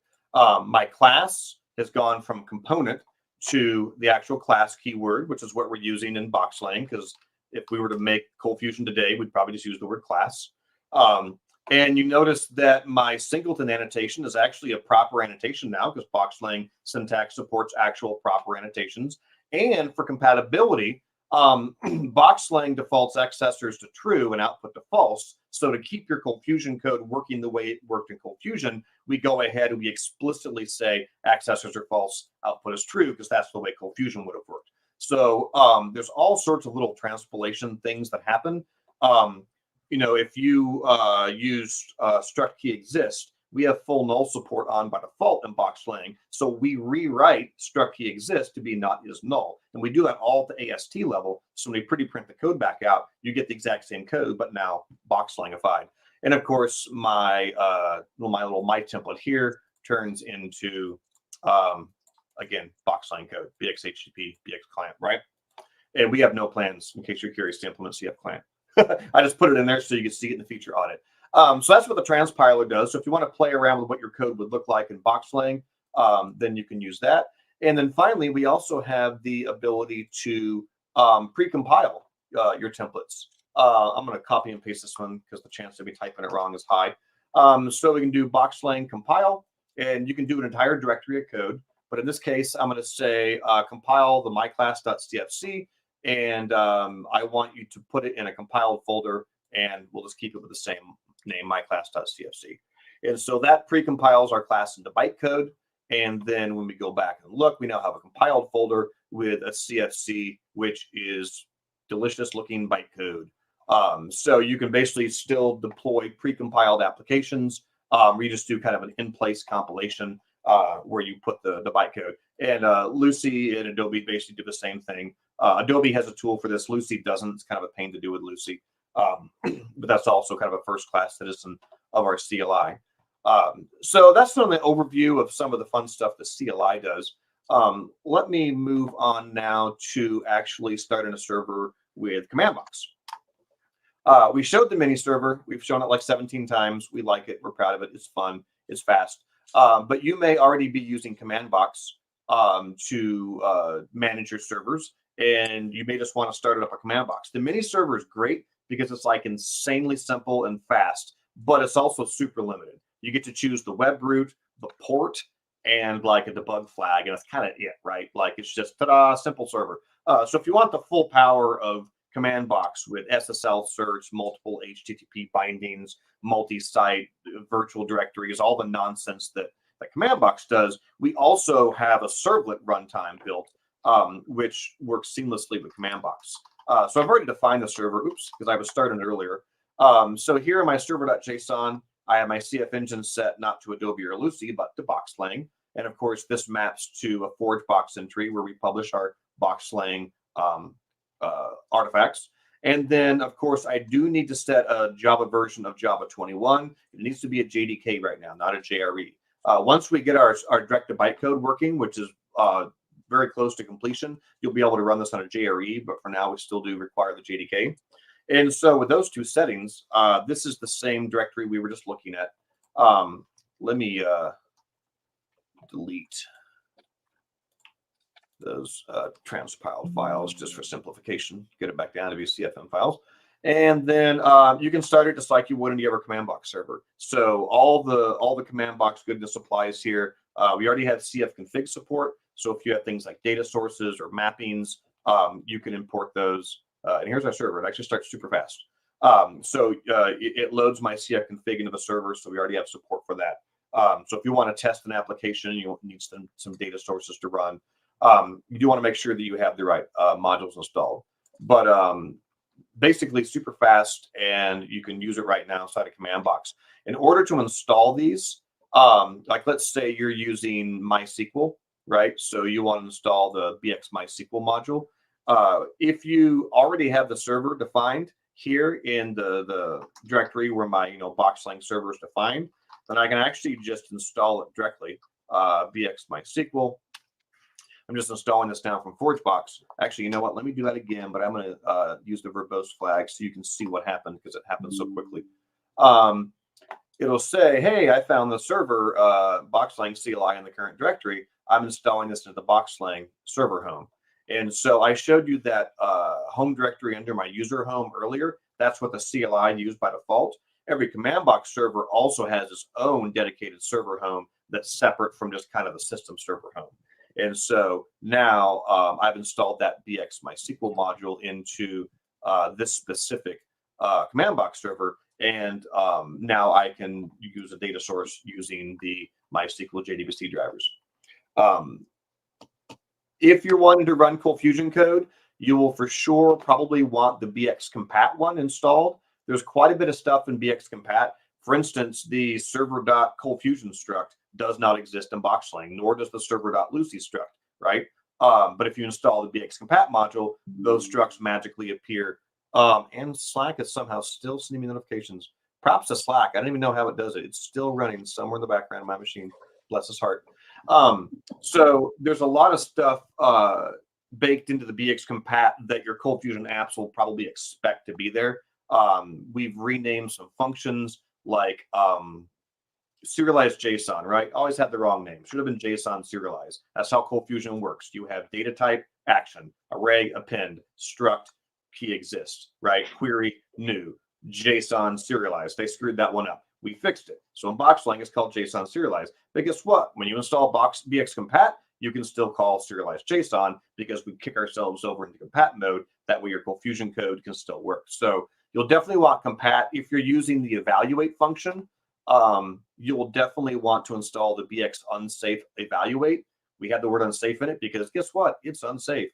My class has gone from component to the actual class keyword, which is what we're using in BoxLang, because if we were to make ColdFusion today, we'd probably just use the word class. And you notice that my singleton annotation is actually a proper annotation now, because BoxLang syntax supports actual proper annotations. And for compatibility, BoxLang defaults accessors to true and output to false. So to keep your ColdFusion code working the way it worked in ColdFusion, we go ahead and we explicitly say accessors are false, output is true, because that's the way ColdFusion would have worked. So there's all sorts of little transpilation things that happen. If you use struct key exist, we have full null support on by default in BoxLang. So we rewrite struct key exist to be not is null. And we do that all at the AST level. So when we pretty print the code back out, you get the exact same code, but now BoxLangified. And of course, my little my template here turns into, again, BoxLang code, BXHTTP, BX client, right? And we have no plans, in case you're curious, to implement CF client. I just put it in there so you can see it in the feature audit. So that's what the transpiler does. So if you want to play around with what your code would look like in BoxLang, then you can use that. And then finally, we also have the ability to pre-compile your templates. I'm going to copy and paste this one because the chance of me typing it wrong is high. So we can do BoxLang compile, and you can do an entire directory of code. But in this case, I'm going to say compile the myclass.cfc, and I want you to put it in a compiled folder, and we'll just keep it with the same name, myclass.cfc. And so that pre-compiles our class into bytecode. And then when we go back and look, we now have a compiled folder with a CFC, which is delicious looking bytecode. So you can basically still deploy pre-compiled applications. We just do kind of an in-place compilation where you put the bytecode. And Lucy and Adobe basically do the same thing. Adobe has a tool for this. Lucy doesn't. It's kind of a pain to do with Lucy. But that's also kind of a first-class citizen of our CLI. So that's some of the overview of some of the fun stuff the CLI does. Let me move on now to actually starting a server with CommandBox. We showed the mini server. We've shown it like 17 times. We like it. We're proud of it. It's fun. It's fast. But you may already be using CommandBox to manage your servers, and you may just want to start it up a CommandBox. The mini server is great because it's like insanely simple and fast, but it's also super limited. You get to choose the web root, the port, and like a debug flag, and that's kind of it, right? Like it's just ta-da, simple server. So if you want the full power of CommandBox with SSL search, multiple HTTP bindings, multi-site virtual directories, all the nonsense that CommandBox does, we also have a servlet runtime built, which works seamlessly with CommandBox. So I've already defined the server, because I was starting earlier. So here in my server.json, I have my CF engine set not to Adobe or Lucy, but to BoxLang. And of course, this maps to a ForgeBox entry where we publish our BoxLang artifacts. And then, of course, I do need to set a Java version of Java 21. It needs to be a JDK right now, not a JRE. Once we get our direct to bytecode working, which is very close to completion, you'll be able to run this on a JRE, but for now, we still do require the JDK. And so with those two settings, this is the same directory we were just looking at. Let me delete those transpiled files just for simplification, get it back down to be CFM files. And then you can start it just like you would any other command box server. So all the command box goodness applies here. We already have CF config support. So if you have things like data sources or mappings, you can import those. And here's our server. It actually starts super fast. So it loads my CF config into the server. So we already have support for that. So if you want to test an application, you need some data sources to run. You do want to make sure that you have the right modules installed. But basically super fast, and you can use it right now inside a command box. In order to install these, like let's say you're using MySQL, right? So you want to install the BX MySQL module. If you already have the server defined here in the directory where my BoxLang server is defined, then I can actually just install it directly. BX MySQL. I'm just installing this now from ForgeBox. Actually, you know what? Let me do that again, but I'm going to use the verbose flag so you can see what happened because it happened so quickly. It'll say, hey, I found the server BoxLang CLI in the current directory. I'm installing this into the BoxLang server home. And so I showed you that home directory under my user home earlier. That's what the CLI used by default. Every command box server also has its own dedicated server home that's separate from just kind of the system server home. And so now I've installed that BX MySQL module into this specific command box server. And now I can use a data source using the MySQL JDBC drivers. If you're wanting to run ColdFusion code, you will for sure probably want the BX compat one installed. There's quite a bit of stuff in BX compat. For instance, the server.ColdFusion struct does not exist in BoxLang, nor does the server.Lucy struct, right? But if you install the BX compat module, those structs magically appear. And Slack is somehow still sending me notifications. Props to Slack. I don't even know how it does it. It's still running somewhere in the background of my machine. Bless his heart. So there's a lot of stuff baked into the BX compat that your ColdFusion apps will probably expect to be there. We've renamed some functions like serialized JSON, right? Always had the wrong name. Should have been JSON serialized. That's how ColdFusion works. You have data type, action, array, append, struct, key exists, right? Query, new, JSON serialized. They screwed that one up. We fixed it. So in BoxLang, it's called JSON serialized. But guess what? When you install BX compat, you can still call serialized JSON because we kick ourselves over into compat mode. That way your ColdFusion code can still work. So you'll definitely want compat. If you're using the evaluate function, you will definitely want to install the BX unsafe evaluate. We had the word unsafe in it because guess what? It's unsafe.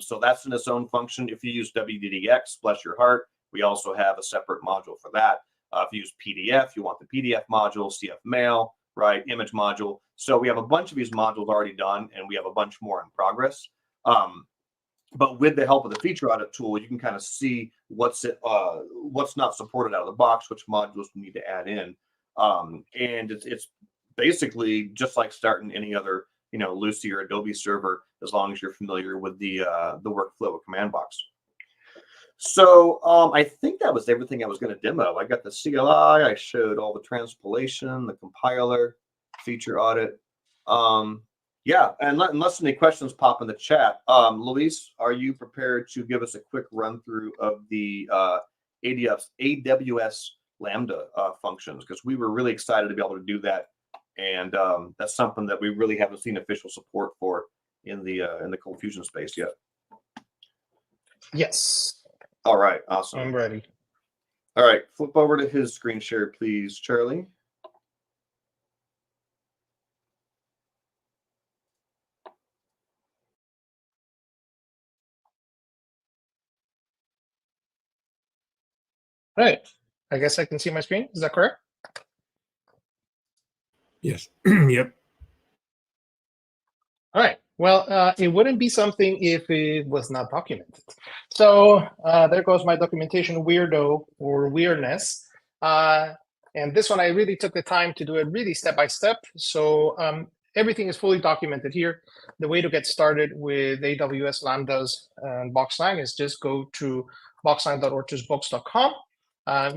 So that's in its own function. If you use WDDX, bless your heart, we also have a separate module for that. If you use PDF, you want the PDF module, CF mail, right? Image module. So we have a bunch of these modules already done, and we have a bunch more in progress. But with the help of the feature audit tool, you can kind of see what's not supported out of the box, which modules we need to add in. And it's basically just like starting any other, Lucy or Adobe server, as long as you're familiar with the workflow of command box. So I think that was everything I was going to demo. I got the CLI, I showed all the transpilation, the compiler, feature audit. Yeah, and unless any questions pop in the chat, Luis, are you prepared to give us a quick run through of the AWS Lambda functions? Because we were really excited to be able to do that, and that's something that we really haven't seen official support for in the ColdFusion space yet. Yes. All right, awesome. I'm ready. All right, flip over to his screen share, please, Charlie. Right. I guess I can see my screen. Is that correct? Yes. Yep. All right. Well, it wouldn't be something if it was not documented. So there goes my documentation weirdo or weirdness. And this one, I really took the time to do it really step by step. So everything is fully documented here. The way to get started with AWS Lambdas and BoxLang is just go to boxlang.ortusbox.com.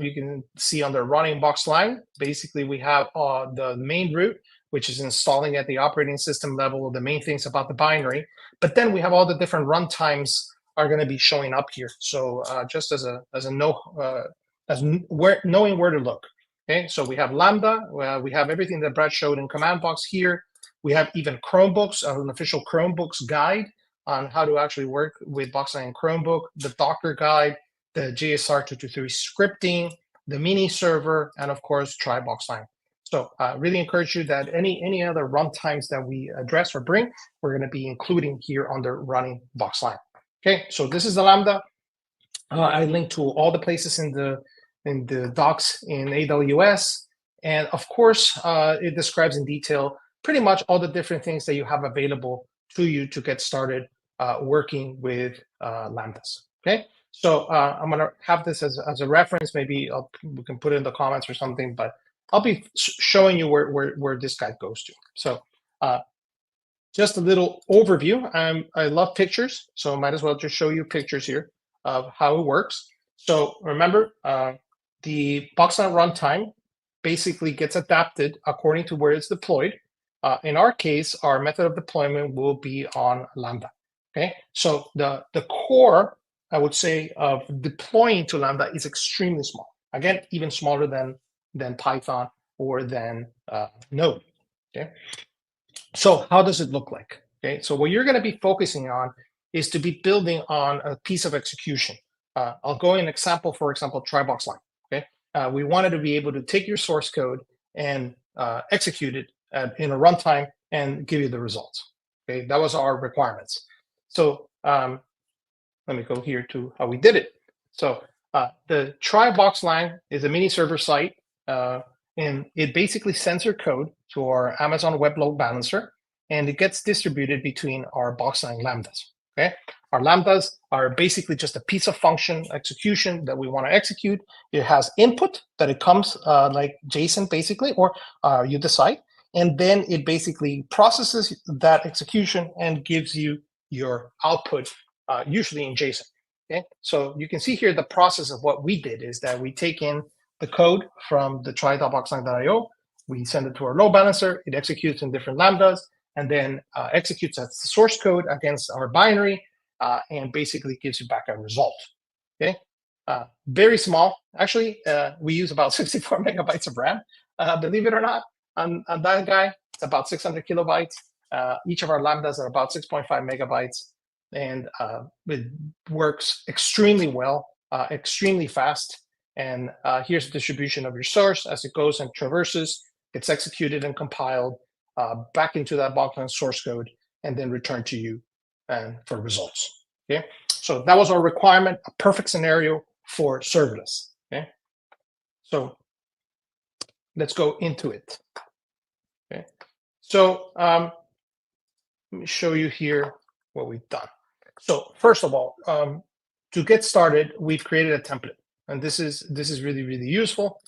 You can see under running BoxLang, basically we have the main root, which is installing at the operating system level, the main things about the binary. But then we have all the different runtimes are going to be showing up here. So just as knowing where to look. Okay, so we have Lambda, we have everything that Brad showed in command box here. We have even Chromebooks, an official Chromebooks guide on how to actually work with BoxLang Chromebook, the Docker guide, the JSR 223 scripting, the mini server, and of course, try BoxLang. So really encourage you that any other runtimes that we address or bring, we're going to be including here under running BoxLang. Okay, so this is the Lambda. I linked to all the places in the docs in AWS. And of course, it describes in detail pretty much all the different things that you have available to you to get started working with Lambdas. Okay, so I'm going to have this as a reference. Maybe we can put it in the comments or something, but I'll be showing you where this guide goes to. So just a little overview. I love pictures, so might as well just show you pictures here of how it works. So remember, the BoxLang runtime basically gets adapted according to where it's deployed. In our case, our method of deployment will be on Lambda. Okay, so the core, I would say, of deploying to Lambda is extremely small. Again, even smaller than Python or than Node. Okay, so how does it look like? Okay, so what you're going to be focusing on is to be building on a piece of execution. I'll go in example, for example, try BoxLang. Okay, we wanted to be able to take your source code and execute it in a runtime and give you the results. Okay, that was our requirements. So let me go here to how we did it. So the try BoxLang is a mini server site, and it basically sends your code to our Amazon Web Load Balancer, and it gets distributed between our BoxLang Lambdas. Okay, our Lambdas are basically just a piece of function execution that we want to execute. It has input that it comes like JSON basically, or you decide, and then it basically processes that execution and gives you your output, usually in JSON. Okay, so you can see here the process of what we did is that we take in the code from the try.boxlang.io, we send it to our load balancer, it executes in different Lambdas, and then executes as the source code against our binary, and basically gives you back a result. Okay, very small. Actually, we use about 64 megabytes of RAM. Believe it or not, on that guy, it's about 600 kilobytes. Each of our Lambdas are about 6.5 megabytes, and it works extremely well, extremely fast. And here's the distribution of your source as it goes and traverses, gets executed and compiled back into that BoxLang source code, and then returned to you for results. Okay, so that was our requirement, a perfect scenario for serverless. Okay, so let's go into it. Okay, so let me show you here what we've done. So first of all, to get started, we've created a template, and this is really useful.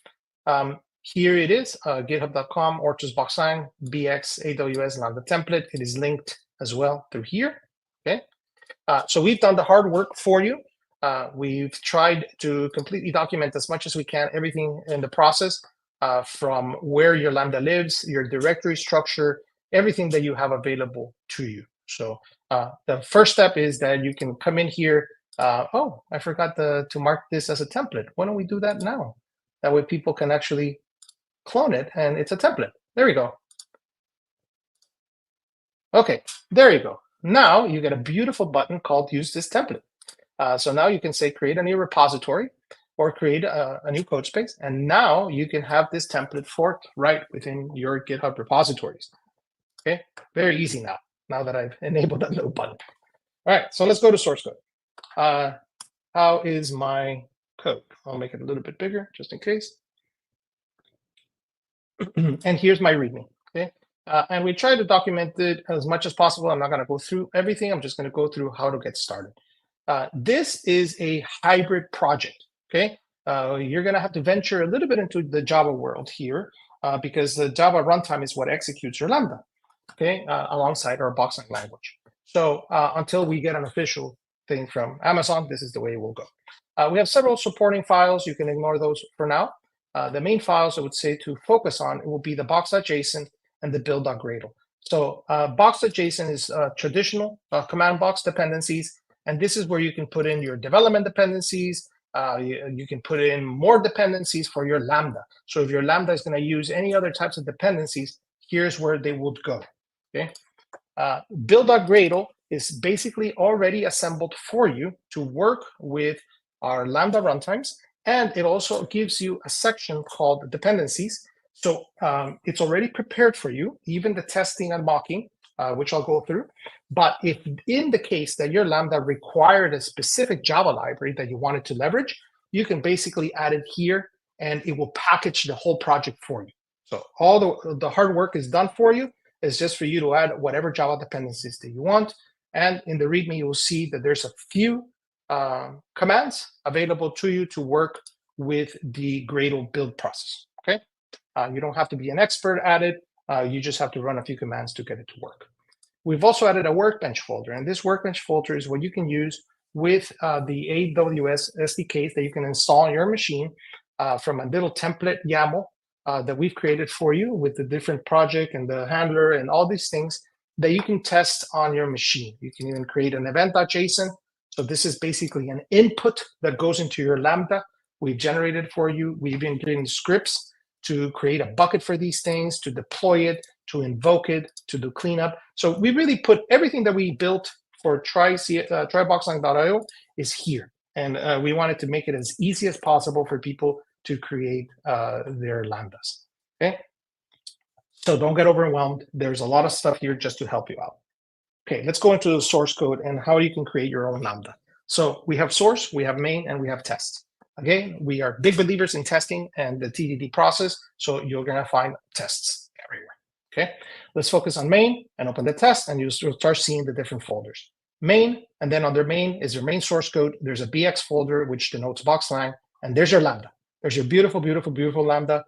Here it is, github.com, Ortus BoxLang, BX, AWS Lambda template. It is linked as well through here. Okay, so we've done the hard work for you. We've tried to completely document as much as we can everything in the process, from where your Lambda lives, your directory structure, everything that you have available to you. So the first step is that you can come in here. Oh, I forgot to mark this as a template. Why don't we do that now? That way people can actually clone it, and it's a template. There we go. Okay, there you go. Now you get a beautiful button called Use This Template. So now you can say create a new repository or create a new code space, and now you can have this template forked right within your GitHub repositories. Okay, very easy now that I've enabled that little button. All right, so let's go to source code. How is my code? I'll make it a little bit bigger just in case. And here's my README. Okay, And we try to document it as much as possible. I'm not going to go through everything. I'm just going to go through how to get started. This is a hybrid project, okay? You're going to have to venture a little bit into the Java world here because the Java runtime is what executes your Lambda, okay, alongside our BoxLang language. So until we get an official thing from Amazon, this is the way it will go. We have several supporting files. You can ignore those for now. The main files I would say to focus on it will be the box.json and the build.gradle. So box.json is traditional command box dependencies, and this is where you can put in your development dependencies. You can put in more dependencies for your Lambda. So if your Lambda is going to use any other types of dependencies, here's where they would go. Okay. Build.gradle is basically already assembled for you to work with our Lambda runtimes, and it also gives you a section called dependencies. So it's already prepared for you, even the testing and mocking, which I'll go through. But if in the case that your Lambda required a specific Java library that you wanted to leverage, you can basically add it here, and it will package the whole project for you. So all the hard work is done for you. It's just for you to add whatever Java dependencies that you want. And in the README, you will see that there's a few commands available to you to work with the Gradle build process, okay? You don't have to be an expert at it. You just have to run a few commands to get it to work. We've also added a workbench folder, and this workbench folder is what you can use with the AWS SDKs that you can install on your machine from a little template YAML that we've created for you with the different project and the handler and all these things that you can test on your machine. You can even create an event.json. So this is basically an input that goes into your Lambda. We've generated for you. We've been doing scripts to create a bucket for these things, to deploy it, to invoke it, to do cleanup. So we really put everything that we built for tryboxlang.io is here. And we wanted to make it as easy as possible for people to create their Lambdas, okay? So don't get overwhelmed. There's a lot of stuff here just to help you out. Okay, let's go into the source code and how you can create your own Lambda. So we have source, we have main, and we have test. Again, we are big believers in testing and the TDD process, so you're gonna find tests everywhere, okay? Let's focus on main and open the test, and you'll start seeing the different folders. Main, and then under main is your main source code. There's a BX folder, which denotes BoxLang, and there's your Lambda. There's your beautiful, beautiful, beautiful Lambda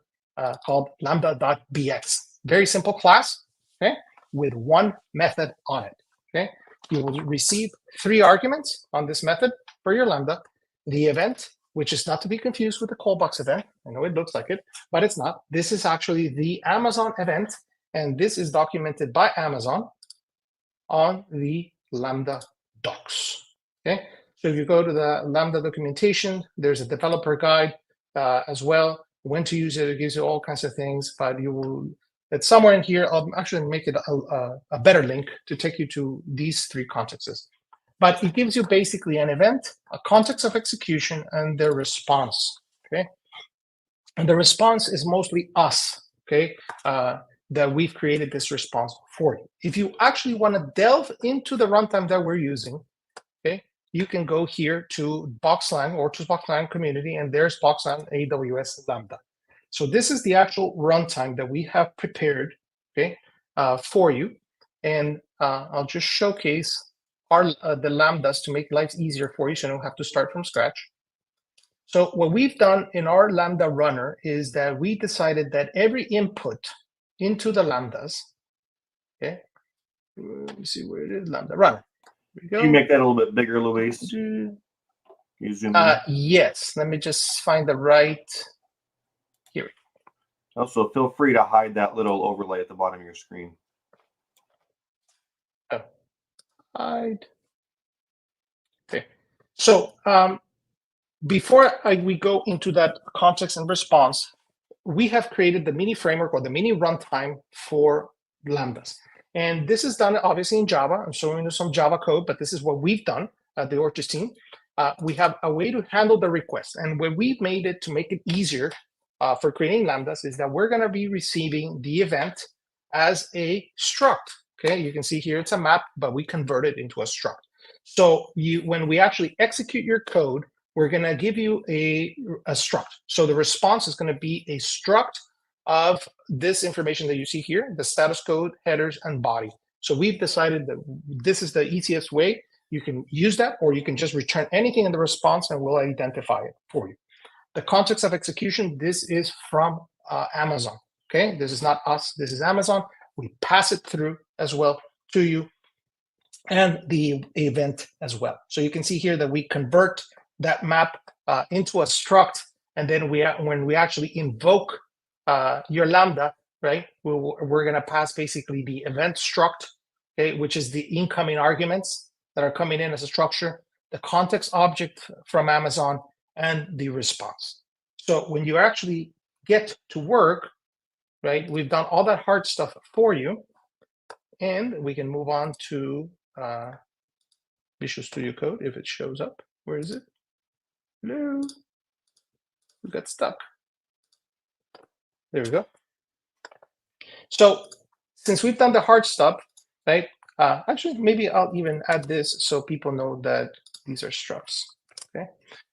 called lambda.bx. Very simple class, okay, with one method on it, okay? You will receive 3 arguments on this method for your Lambda. The event, which is not to be confused with the callbox event. I know it looks like it, but it's not. This is actually the Amazon event, and this is documented by Amazon on the Lambda docs, okay? So if you go to the Lambda documentation, there's a developer guide as well, when to use it. It gives you all kinds of things, but you will, it's somewhere in here. I'll actually make it a better link to take you to these 3 contexts. But it gives you basically an event, a context of execution, and the response, okay? And the response is mostly us, okay? That we've created this response for you. If you actually want to delve into the runtime that we're using, okay, you can go here to BoxLang or to BoxLang community, and there's BoxLang AWS Lambda. So this is the actual runtime that we have prepared, okay, for you. And I'll just showcase the Lambdas to make life easier for you, so you don't have to start from scratch. So what we've done in our Lambda runner is that we decided that every input into the Lambdas, okay, let me see where it is, Lambda runner. Here we go. Can you make that a little bit bigger, Luis? You zoom in? Yes, let me just find the right, here. Also, feel free to hide that little overlay at the bottom of your screen. Oh, hide. Okay, so before we go into that context and response, we have created the mini framework or the mini runtime for Lambdas. And this is done obviously in Java. I'm showing you some Java code, but this is what we've done at the Orchis team. We have a way to handle the request. And what we've made it to make it easier for creating Lambdas is that we're going to be receiving the event as a struct. Okay, you can see here it's a map, but we convert it into a struct. So when we actually execute your code, we're going to give you a struct. So the response is going to be a struct of this information that you see here, the status code, headers, and body. So we've decided that this is the easiest way. You can use that, or you can just return anything in the response and we'll identify it for you. The context of execution, this is from Amazon, okay? This is not us, this is Amazon. We pass it through as well to you, and the event as well. So you can see here that we convert that map into a struct, and then when we actually invoke your Lambda, right, we're gonna pass basically the event struct, okay, which is the incoming arguments that are coming in as a structure, the context object from Amazon, and the response. So when you actually get to work, right, we've done all that hard stuff for you, and we can move on to Visual Studio Code if it shows up. Where is it? Hello? We got stuck. There we go. So since we've done the hard stuff, right? Actually, maybe I'll even add this so people know that these are structs, okay?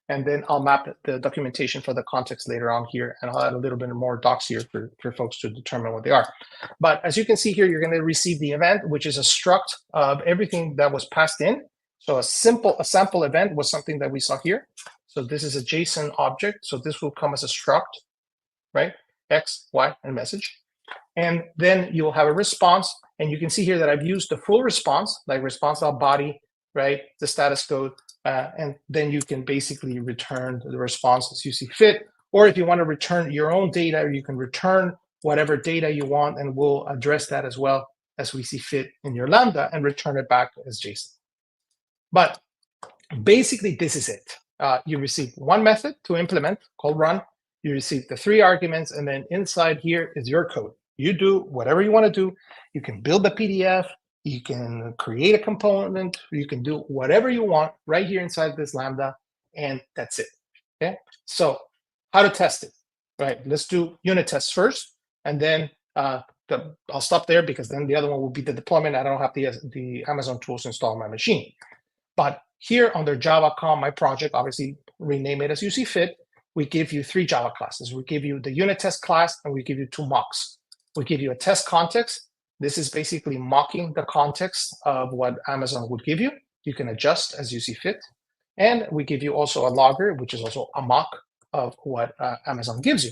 And then I'll map the documentation for the context later on here, and I'll add a little bit more docs here for folks to determine what they are. But as you can see here, you're going to receive the event, which is a struct of everything that was passed in. So a sample event was something that we saw here. So this is a JSON object. So this will come as a struct, right? X, Y, and message. And then you'll have a response. And you can see here that I've used the full response, like response.body, right? The status code. And then you can basically return the response as you see fit. Or if you want to return your own data, you can return whatever data you want, and we'll address that as well as we see fit in your Lambda and return it back as JSON. But basically, this is it. You receive one method to implement called run. You receive the 3 arguments, and then inside here is your code. You do whatever you want to do. You can build a PDF. You can create a component. You can do whatever you want right here inside this Lambda, and that's it. Okay. So how to test it? Right. Let's do unit tests first, and then I'll stop there because then the other one will be the deployment. I don't have the Amazon tools installed on my machine. But here under Java.com, my project, obviously rename it as you see fit. We give you 3 Java classes. We give you the unit test class, and we give you 2 mocks. We give you a test context. This is basically mocking the context of what Amazon would give you. You can adjust as you see fit. And we give you also a logger, which is also a mock of what Amazon gives you.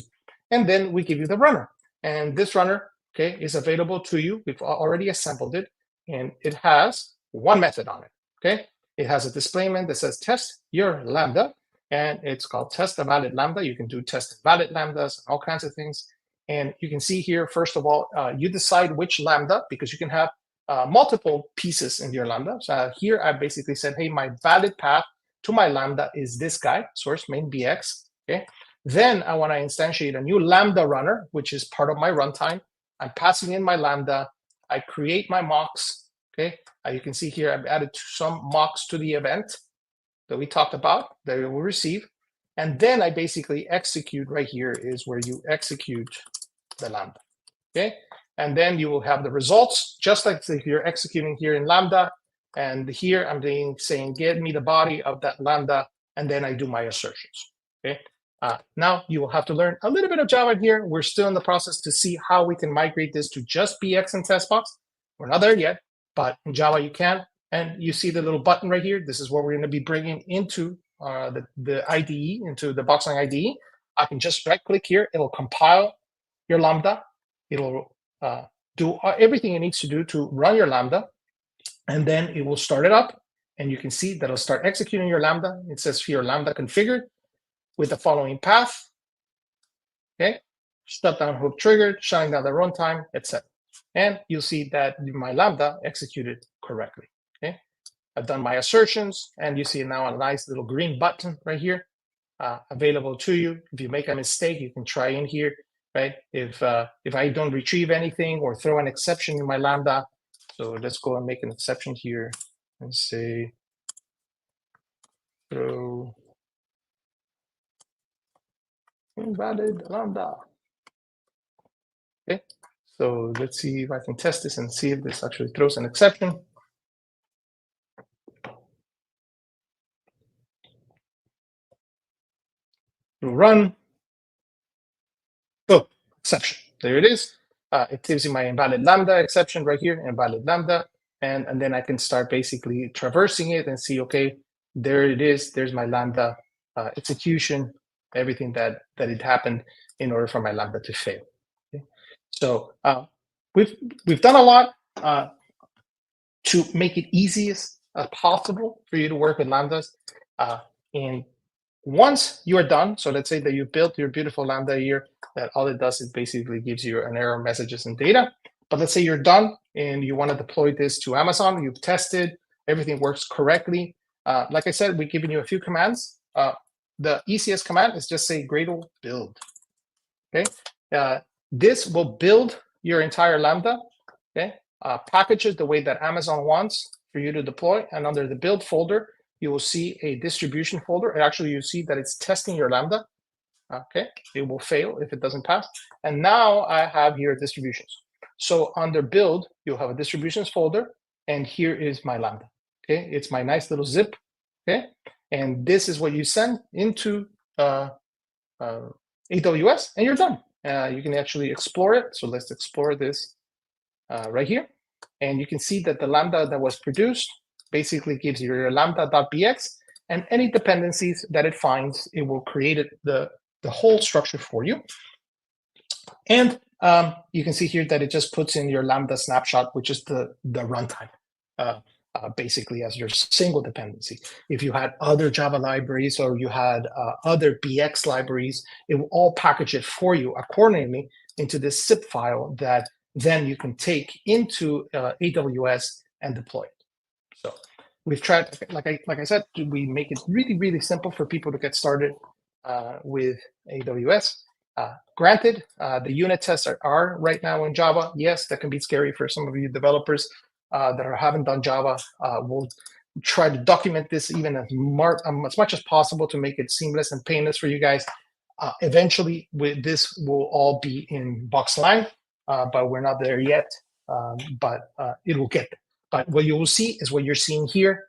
And then we give you the runner. And this runner, okay, is available to you. We've already assembled it, and it has 1 method on it, okay? It has a displayment that says test your Lambda, and it's called test a valid Lambda. You can do test valid Lambdas, all kinds of things. And you can see here, first of all, you decide which Lambda, because you can have multiple pieces in your Lambda. So here I basically said, hey, my valid path to my Lambda is this guy, source main BX, okay? Then I want to instantiate a new Lambda runner, which is part of my runtime. I'm passing in my Lambda. I create my mocks, okay? You can see here I've added some mocks to the event that we talked about that we will receive. And then I basically execute right here is where you execute the Lambda, okay? And then you will have the results, just like if you're executing here in Lambda. And here I'm saying, get me the body of that Lambda, and then I do my assertions, okay? Now you will have to learn a little bit of Java here. We're still in the process to see how we can migrate this to just BX and testbox. We're not there yet, but in Java you can. And you see the little button right here. This is what we're going to be bringing into the IDE, into the BoxLang IDE. I can just right-click here. It'll compile your Lambda. It'll do everything it needs to do to run your Lambda. And then it will start it up. And you can see that it'll start executing your Lambda. It says here Lambda configured with the following path. Okay, shutdown hook triggered, shutting down the runtime, etc. And you'll see that my Lambda executed correctly. Okay, I've done my assertions, and you see now a nice little green button right here available to you. If you make a mistake, you can try in here, right? If I don't retrieve anything or throw an exception in my Lambda, so let's go and make an exception here and say throw invalid Lambda. Okay, so let's see if I can test this and see if this actually throws an exception. We'll run. Oh, exception. there it is. It gives you my invalid lambda exception right here, invalid lambda. And then I can start basically traversing it and see, okay, there it is. There's my lambda execution, everything that it happened in order for my lambda to fail. Okay? So we've done a lot to make it easiest as possible for you to work with lambdas. And once you are done, so let's say that you built your beautiful lambda here, that all it does is basically gives you an error messages and data. But let's say you're done and you want to deploy this to Amazon, you've tested, everything works correctly. Like I said, we've given you a few commands. The easiest command is just say Gradle build. Okay, this will build your entire lambda. Okay, package it the way that Amazon wants for you to deploy, and under the build folder, you will see a distribution folder. And actually, you see that it's testing your lambda. Okay, it will fail if it doesn't pass. And now I have here distributions. So under build, you'll have a distributions folder, and here is my lambda. Okay, it's my nice little zip. Okay, and this is what you send into AWS, and you're done. You can actually explore it. So let's explore this right here. And you can see that the lambda that was produced basically gives you your lambda.bx, and any dependencies that it finds, it will create the whole structure for you. And you can see here that it just puts in your lambda snapshot, which is the runtime, basically as your single dependency. If you had other Java libraries or you had other BX libraries, it will all package it for you accordingly into this zip file that then you can take into AWS and deploy it. So we've tried, like I said, we make it really, really simple for people to get started with AWS. Granted, the unit tests are right now in Java. Yes, that can be scary for some of you developers that haven't done Java. We'll try to document this even as much as possible to make it seamless and painless for you guys. Eventually, this will all be in BoxLang, but we're not there yet. But it will get there. But what you will see is what you're seeing here,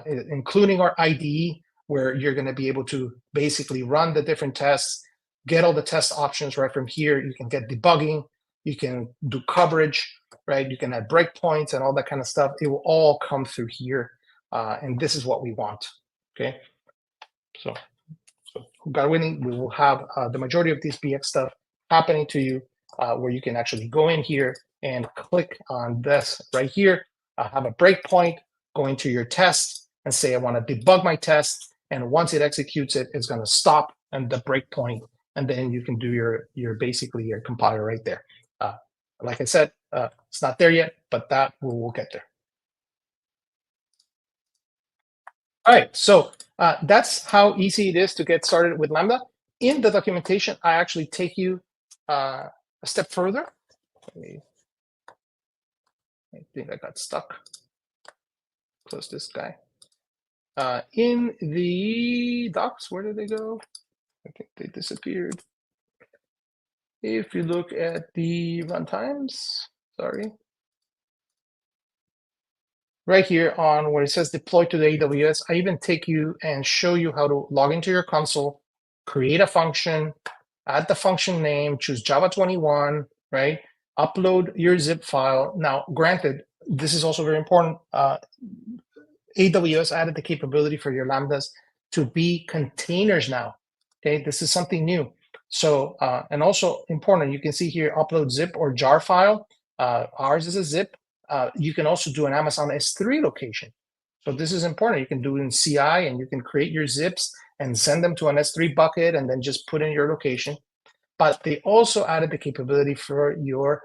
including our IDE, where you're going to be able to basically run the different tests, get all the test options right from here. You can get debugging, you can do coverage, right? You can add breakpoints and all that kind of stuff. It will all come through here, and this is what we want. Okay, so God willing, we will have the majority of this BX stuff happening to you, where you can actually go in here and click on this right here, have a breakpoint, go into your test and say, I want to debug my test. And once it executes it, it's going to stop and the breakpoint, and then you can do your basically your compiler right there. Like I said, it's not there yet, but that we'll get there. All right, so that's how easy it is to get started with Lambda. In the documentation, I actually take you a step further. I think I got stuck. Close this guy. In the docs, where did they go? I think they disappeared. If you look at the runtimes, sorry. Right here on where it says deploy to the AWS, I even take you and show you how to log into your console, create a function, add the function name, choose Java 21, right? Upload your zip file. Now, granted, this is also very important. AWS added the capability for your Lambdas to be containers now. Okay, this is something new. So, and also important, you can see here, upload zip or jar file. Ours is a zip. You can also do an Amazon S3 location. So this is important. You can do it in CI and you can create your zips and send them to an S3 bucket and then just put in your location. But they also added the capability for your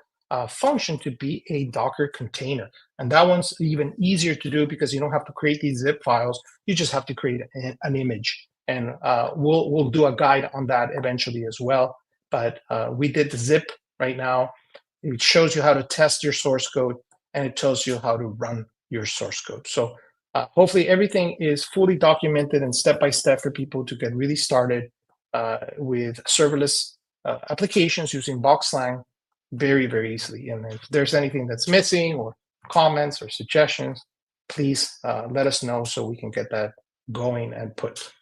function to be a Docker container. And that one's even easier to do because you don't have to create these zip files. You just have to create an image. And we'll do a guide on that eventually as well. But we did the zip right now. It shows you how to test your source code, and it tells you how to run your source code. So hopefully everything is fully documented and step-by-step for people to get really started with serverless applications using BoxLang very, very easily. And if there's anything that's missing or comments or suggestions, please let us know so we can get that going and put.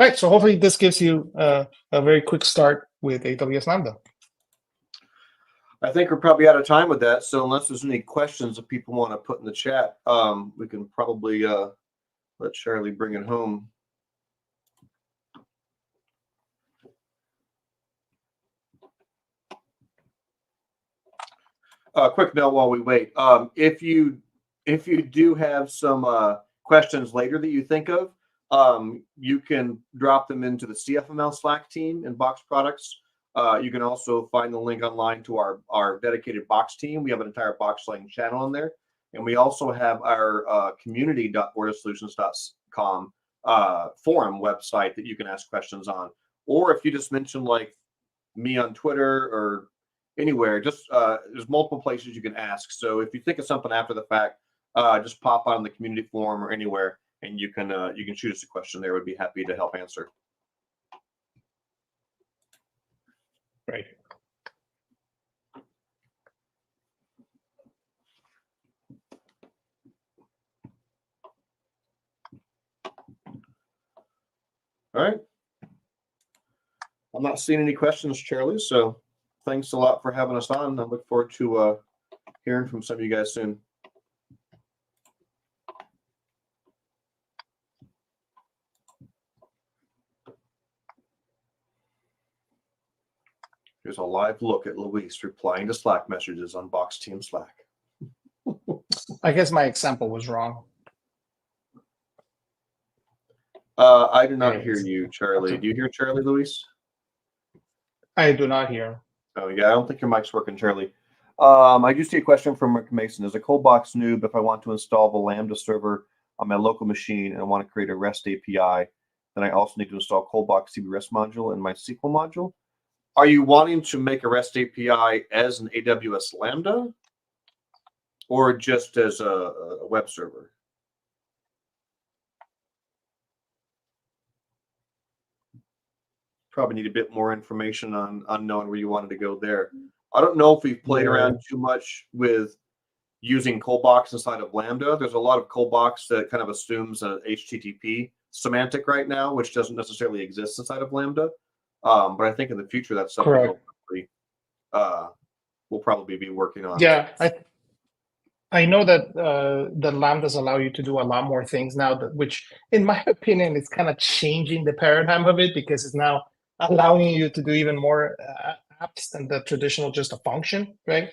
Right, so hopefully this gives you a very quick start with AWS Lambda. I think we're probably out of time with that. So unless there's any questions that people want to put in the chat, we can probably let Charlie bring it home. Quick note while we wait. If you do have some questions later that you think of, you can drop them into the CFML Slack team in Box Products. You can also find the link online to our dedicated Box team. We have an entire BoxLang channel in there. And we also have our community.bordasolutions.com forum website that you can ask questions on. Or if you just mention like me on Twitter or anywhere, just there's multiple places you can ask. So if you think of something after the fact, just pop on the community forum or anywhere, and you can shoot us a question there. We'd be happy to help answer. Right. All right. I'm not seeing any questions, Charlie. So thanks a lot for having us on. I look forward to hearing from some of you guys soon. Here's a live look at Luis replying to Slack messages on Box Team Slack. I guess my example was wrong. I do not hear you, Charlie. Do you hear Charlie, Luis? I do not hear. Oh, yeah, I don't think your mic's working, Charlie. I do see a question from Rick Mason. As a ColdBox noob, if I want to install the Lambda server on my local machine and I want to create a REST API, then I also need to install ColdBox CB REST module and my SQL module. Are you wanting to make a REST API as an AWS Lambda or just as a web server? Probably need a bit more information on knowing where you wanted to go there. I don't know if we've played around too much with using ColdBox inside of Lambda. There's a lot of ColdBox that kind of assumes a HTTP semantic right now, which doesn't necessarily exist inside of Lambda. But I think in the future that's something we'll probably be working on. Yeah, I know that the Lambdas allow you to do a lot more things now, which in my opinion is kind of changing the paradigm of it, because it's now allowing you to do even more apps than the traditional just a function, right?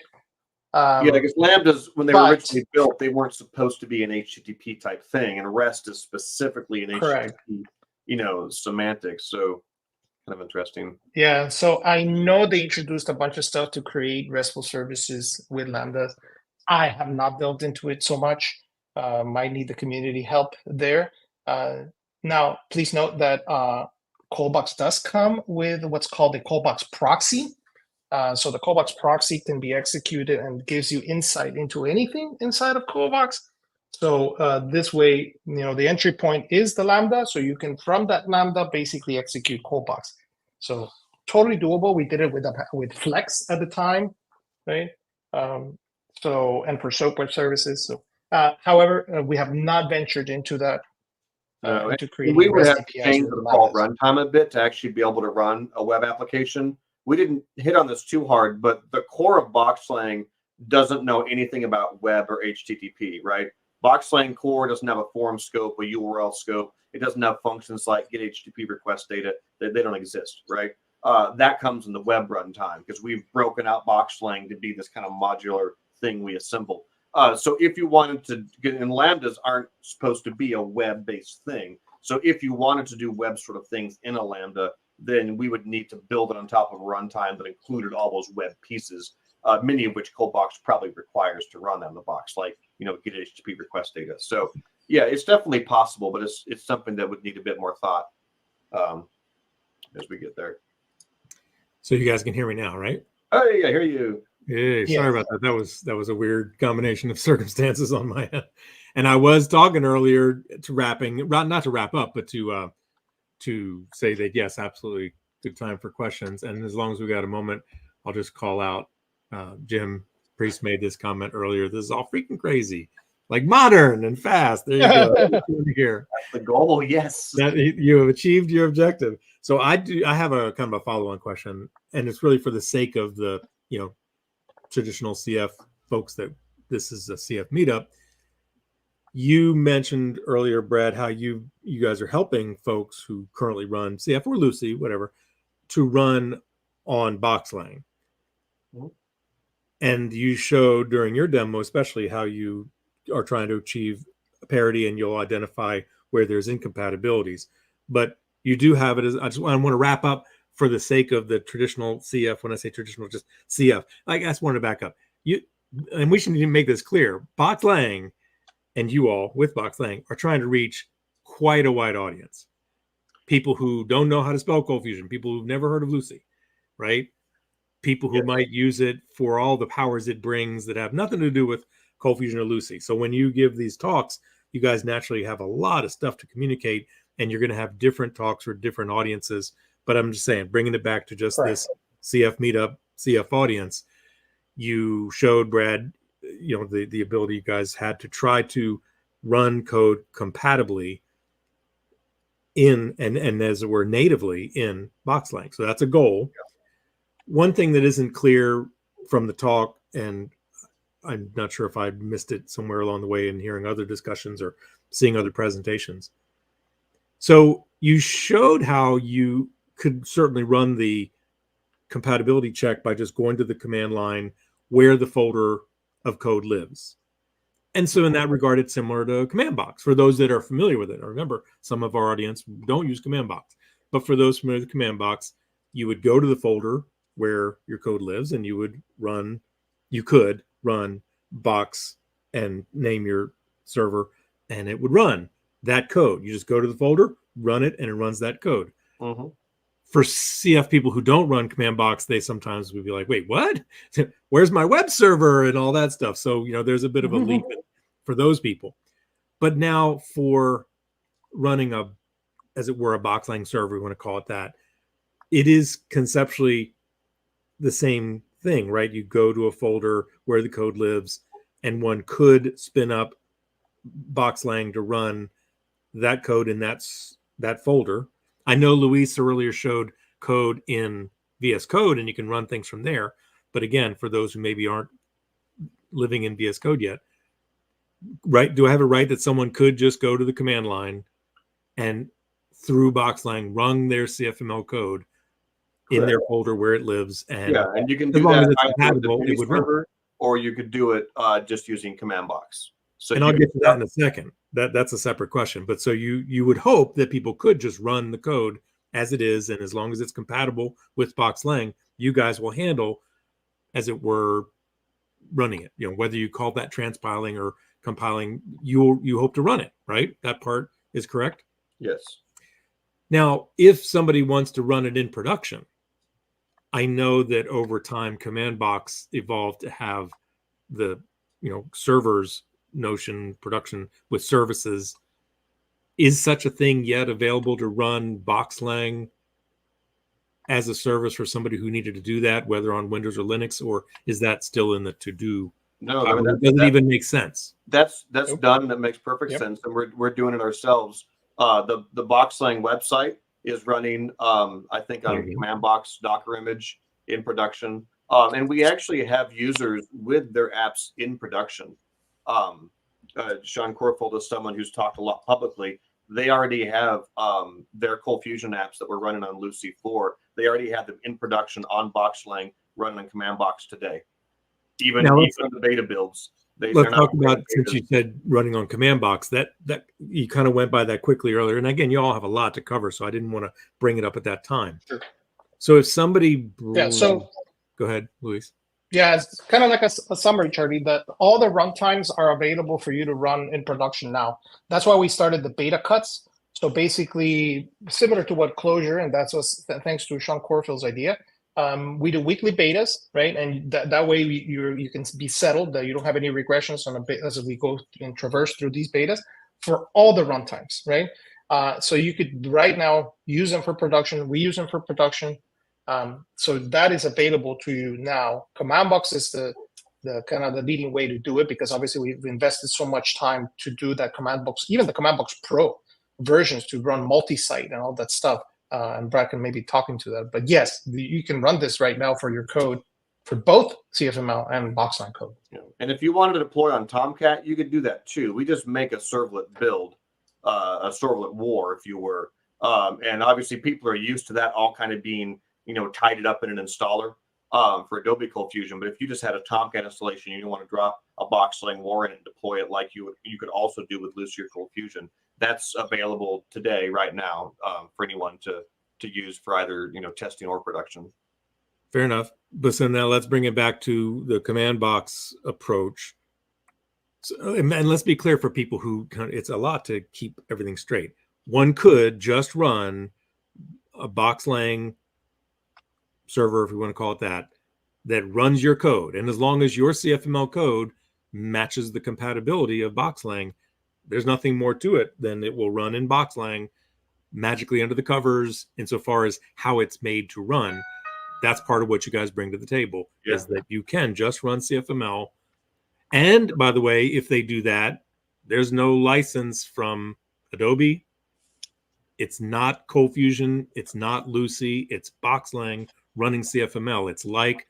Yeah, because Lambdas, when they were originally built, they weren't supposed to be an HTTP type thing, and REST is specifically an HTTP, semantics. So kind of interesting. Yeah, so I know they introduced a bunch of stuff to create RESTful services with Lambdas. I have not delved into it so much. Might need the community help there. Now, please note that ColdBox does come with what's called a ColdBox proxy. So the ColdBox proxy can be executed and gives you insight into anything inside of ColdBox. So this way, the entry point is the Lambda. So you can, from that Lambda, basically execute ColdBox. So totally doable. We did it with Flex at the time, right? And for SOAP web services. So, however, we have not ventured into that. Into creating we would REST have to APIs change with the default Lambdas. runtime a bit to actually be able to run a web application. We didn't hit on this too hard, but the core of BoxLang doesn't know anything about web or HTTP, right? BoxLang core doesn't have a form scope, a URL scope. It doesn't have functions like get HTTP request data. They don't exist, right? That comes in the web runtime because we've broken out BoxLang to be this kind of modular thing we assemble. So if you wanted to get in, Lambdas aren't supposed to be a web-based thing. So if you wanted to do web sort of things in a Lambda, then we would need to build it on top of a runtime that included all those web pieces, many of which ColdBox probably requires to run on the box, like get HTTP request data. So yeah, it's definitely possible, but it's something that would need a bit more thought as we get there. So you guys can hear me now, right? Hey, I hear you. Hey, sorry about that. That was a weird combination of circumstances on my end. And I was talking earlier not to wrap up, but to say that yes, absolutely good time for questions. And as long as we got a moment, I'll just call out Jim Priest made this comment earlier. This is all freaking crazy, like modern and fast. There you go. Here, that's the goal. Yes, you have achieved your objective. So I have a kind of a follow-on question, and it's really for the sake of the traditional CF folks that this is a CF meetup. You mentioned earlier, Brad, how you guys are helping folks who currently run CF or Lucy, whatever, to run on BoxLang. Mm-hmm. And you showed during your demo, especially, how you are trying to achieve parity, and you'll identify where there's incompatibilities. But you do have it as, I want to wrap up for the sake of the traditional CF. When I say traditional, just CF. I just wanted to back up. And we should even make this clear. BoxLang and you all with BoxLang are trying to reach quite a wide audience. People who don't know how to spell ColdFusion, people who've never heard of Lucy, right? People who might use it for all the powers it brings that have nothing to do with ColdFusion or Lucy. So when you give these talks, you guys naturally have a lot of stuff to communicate, and you're going to have different talks for different audiences. But I'm just saying, bringing it back to just this CF meetup, CF audience, you showed, Brad, the ability you guys had to try to run code compatibly in, and as it were, natively in BoxLang. So that's a goal. One thing that isn't clear from the talk, and I'm not sure if I missed it somewhere along the way in hearing other discussions or seeing other presentations. So you showed how you could certainly run the compatibility check by just going to the command line where the folder of code lives. And so in that regard, it's similar to command box for those that are familiar with it. Now, remember, some of our audience don't use command box, but for those familiar with command box, you would go to the folder where your code lives, and you could run box and name your server, and it would run that code. You just go to the folder, run it, and it runs that code. Mm-hmm. For CF people who don't run command box, they sometimes would be like, wait, what? Where's my web server and all that stuff? So, there's a bit of a leap for those people. But now for running as it were, a BoxLang server, we want to call it that, it is conceptually the same thing, right? You go to a folder where the code lives, and one could spin up BoxLang to run that code in that folder. I know Luis earlier showed code in VS Code, and you can run things from there. But again, for those who maybe aren't living in VS Code yet, right? Do I have it right that someone could just go to the command line and through BoxLang run their CFML code in their folder where it lives? And and you can do that either with the server, or you could do it just using command box. So, and I'll get to that in a second. That's a separate question. But so you would hope that people could just run the code as it is, and as long as it's compatible with BoxLang, you guys will handle, as it were, running it. Whether you call that transpiling or compiling, you hope to run it, right? That part is correct? Yes. Now, if somebody wants to run it in production, I know that over time, command box evolved to have the servers notion, production with services. Is such a thing yet available to run BoxLang as a service for somebody who needed to do that, whether on Windows or Linux, or is that still in the to-do? No, it doesn't even make sense. That's done. That makes perfect sense, and we're doing it ourselves. The BoxLang website is running, I think, on command box Docker image in production, and we actually have users with their apps in production. Sean Corfold is someone who's talked a lot publicly. They already have their ColdFusion apps that we're running on Lucy 4. They already have them in production on BoxLang, running on command box today. Even the beta builds. Let's talk about, since you said running on command box, that you kind of went by that quickly earlier. And again, you all have a lot to cover, so I didn't want to bring it up at that time. Sure. So if somebody... So go ahead, Luis. Yeah, it's kind of like a summary, Charlie, that all the runtimes are available for you to run in production now. That's why we started the beta cuts. So basically, similar to what Clojure, and that's thanks to Sean Corfield's idea, we do weekly betas, right? And that way you can be settled that you don't have any regressions on as we go and traverse through these betas for all the runtimes, right? So you could right now use them for production, reuse them for production. So that is available to you now. Command box is the kind of the leading way to do it, because obviously we've invested so much time to do that command box, even the command box pro versions to run multi-site and all that stuff. And Brad can maybe talk into that. But yes, you can run this right now for your code for both CFML and BoxLang code. Yeah. And if you wanted to deploy on Tomcat, you could do that too. We just make a servlet build, a servlet war, if you were. And obviously people are used to that all kind of being, tied up in an installer for Adobe ColdFusion. But if you just had a Tomcat installation, you want to drop a BoxLang war in and deploy it like you could also do with Lucy or ColdFusion. That's available today, right now, for anyone to use for either testing or production. Fair enough. But so now let's bring it back to the command box approach. So, and let's be clear for people who it's a lot to keep everything straight. One could just run a BoxLang server, if we want to call it that runs your code. And as long as your CFML code matches the compatibility of BoxLang, there's nothing more to it than it will run in BoxLang magically under the covers insofar as how it's made to run. That's part of what you guys bring to the table, is that you can just run CFML. And by the way, if they do that, there's no license from Adobe. It's not ColdFusion. It's not Lucy. It's BoxLang running CFML. It's like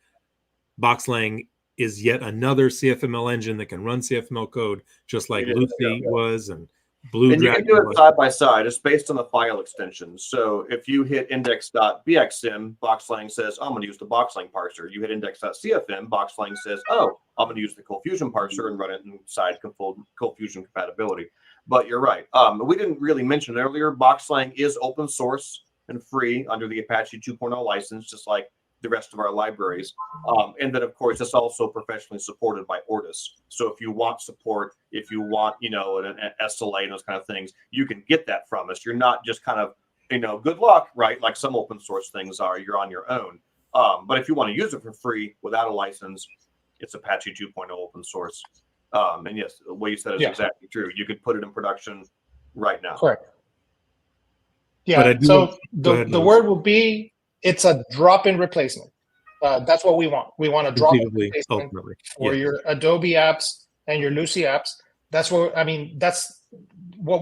BoxLang is yet another CFML engine that can run CFML code, just like Lucy was and Blue And you Dragon can do it was. side by side. It's based on the file extensions. So if you hit index.bxm, BoxLang says, I'm going to use the BoxLang parser. You hit index.cfm, BoxLang says, oh, I'm going to use the ColdFusion parser and run it inside ColdFusion compatibility. But you're right. We didn't really mention it earlier. BoxLang is open source and free under the Apache 2.0 license, just like the rest of our libraries. And then, of course, it's also professionally supported by Ortus. So if you want support, if you want, an SLA and those kind of things, you can get that from us. You're not just kind of, good luck, right? Like some open source things are, you're on your own. But if you want to use it for free without a license, it's Apache 2.0 open source. And yes, what you said is exactly true. You could put it in production right now. Correct. Yeah, so the word will be, it's a drop-in replacement. That's what we want. We want a drop-in replacement for your Adobe apps and your Lucy apps. That's what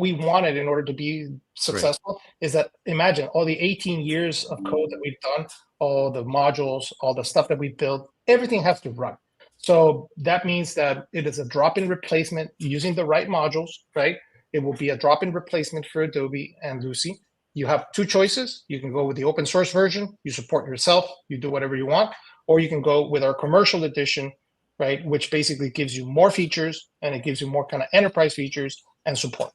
we wanted in order to be successful, is that imagine all the 18 years of code that we've done, all the modules, all the stuff that we built, everything has to run. So that means that it is a drop-in replacement using the right modules, right? It will be a drop-in replacement for Adobe and Lucy. You have two choices. You can go with the open source version. You support yourself. You do whatever you want. Or you can go with our commercial edition, right, which basically gives you more features, and it gives you more kind of enterprise features and support.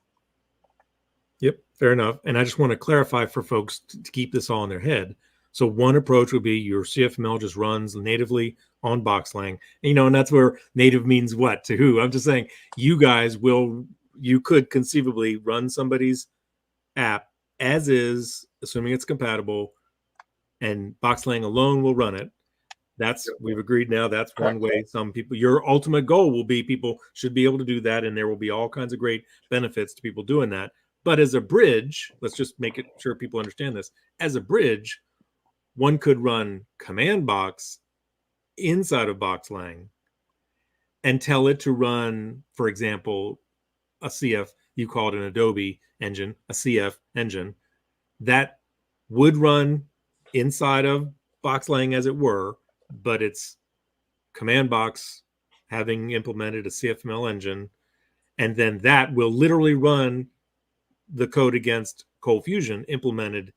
Yep, fair enough. And I just want to clarify for folks to keep this all in their head. So one approach would be your CFML just runs natively on BoxLang. And that's where native means what to who. I'm just saying you could conceivably run somebody's app as is, assuming it's compatible, and BoxLang alone will run it. We've agreed now. That's one way. Some people, your ultimate goal will be people should be able to do that, and there will be all kinds of great benefits to people doing that. But as a bridge, let's just make it sure people understand this. As a bridge, one could run command box inside of BoxLang and tell it to run, for example, a CF, you call it an Adobe engine, a CF engine, that would run inside of BoxLang as it were, but it's command box having implemented a CFML engine, and then that will literally run the code against ColdFusion implemented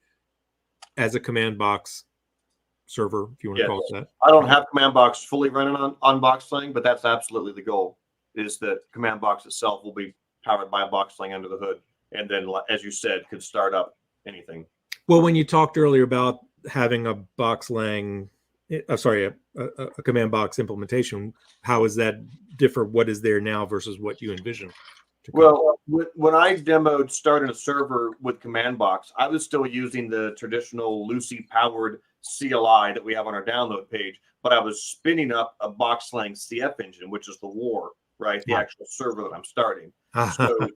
as a command box server, if you want to call it that. I don't have command box fully running on BoxLang, but that's absolutely the goal, is that command box itself will be powered by BoxLang under the hood. And then, as you said, could start up anything. Well, when you talked earlier about having a BoxLang, a command box implementation, how is that differ? What is there now versus what you envision? Well, when I demoed starting a server with command box, I was still using the traditional Lucy powered CLI that we have on our download page, but I was spinning up a BoxLang CF engine, which is the war, right? The actual server that I'm starting. So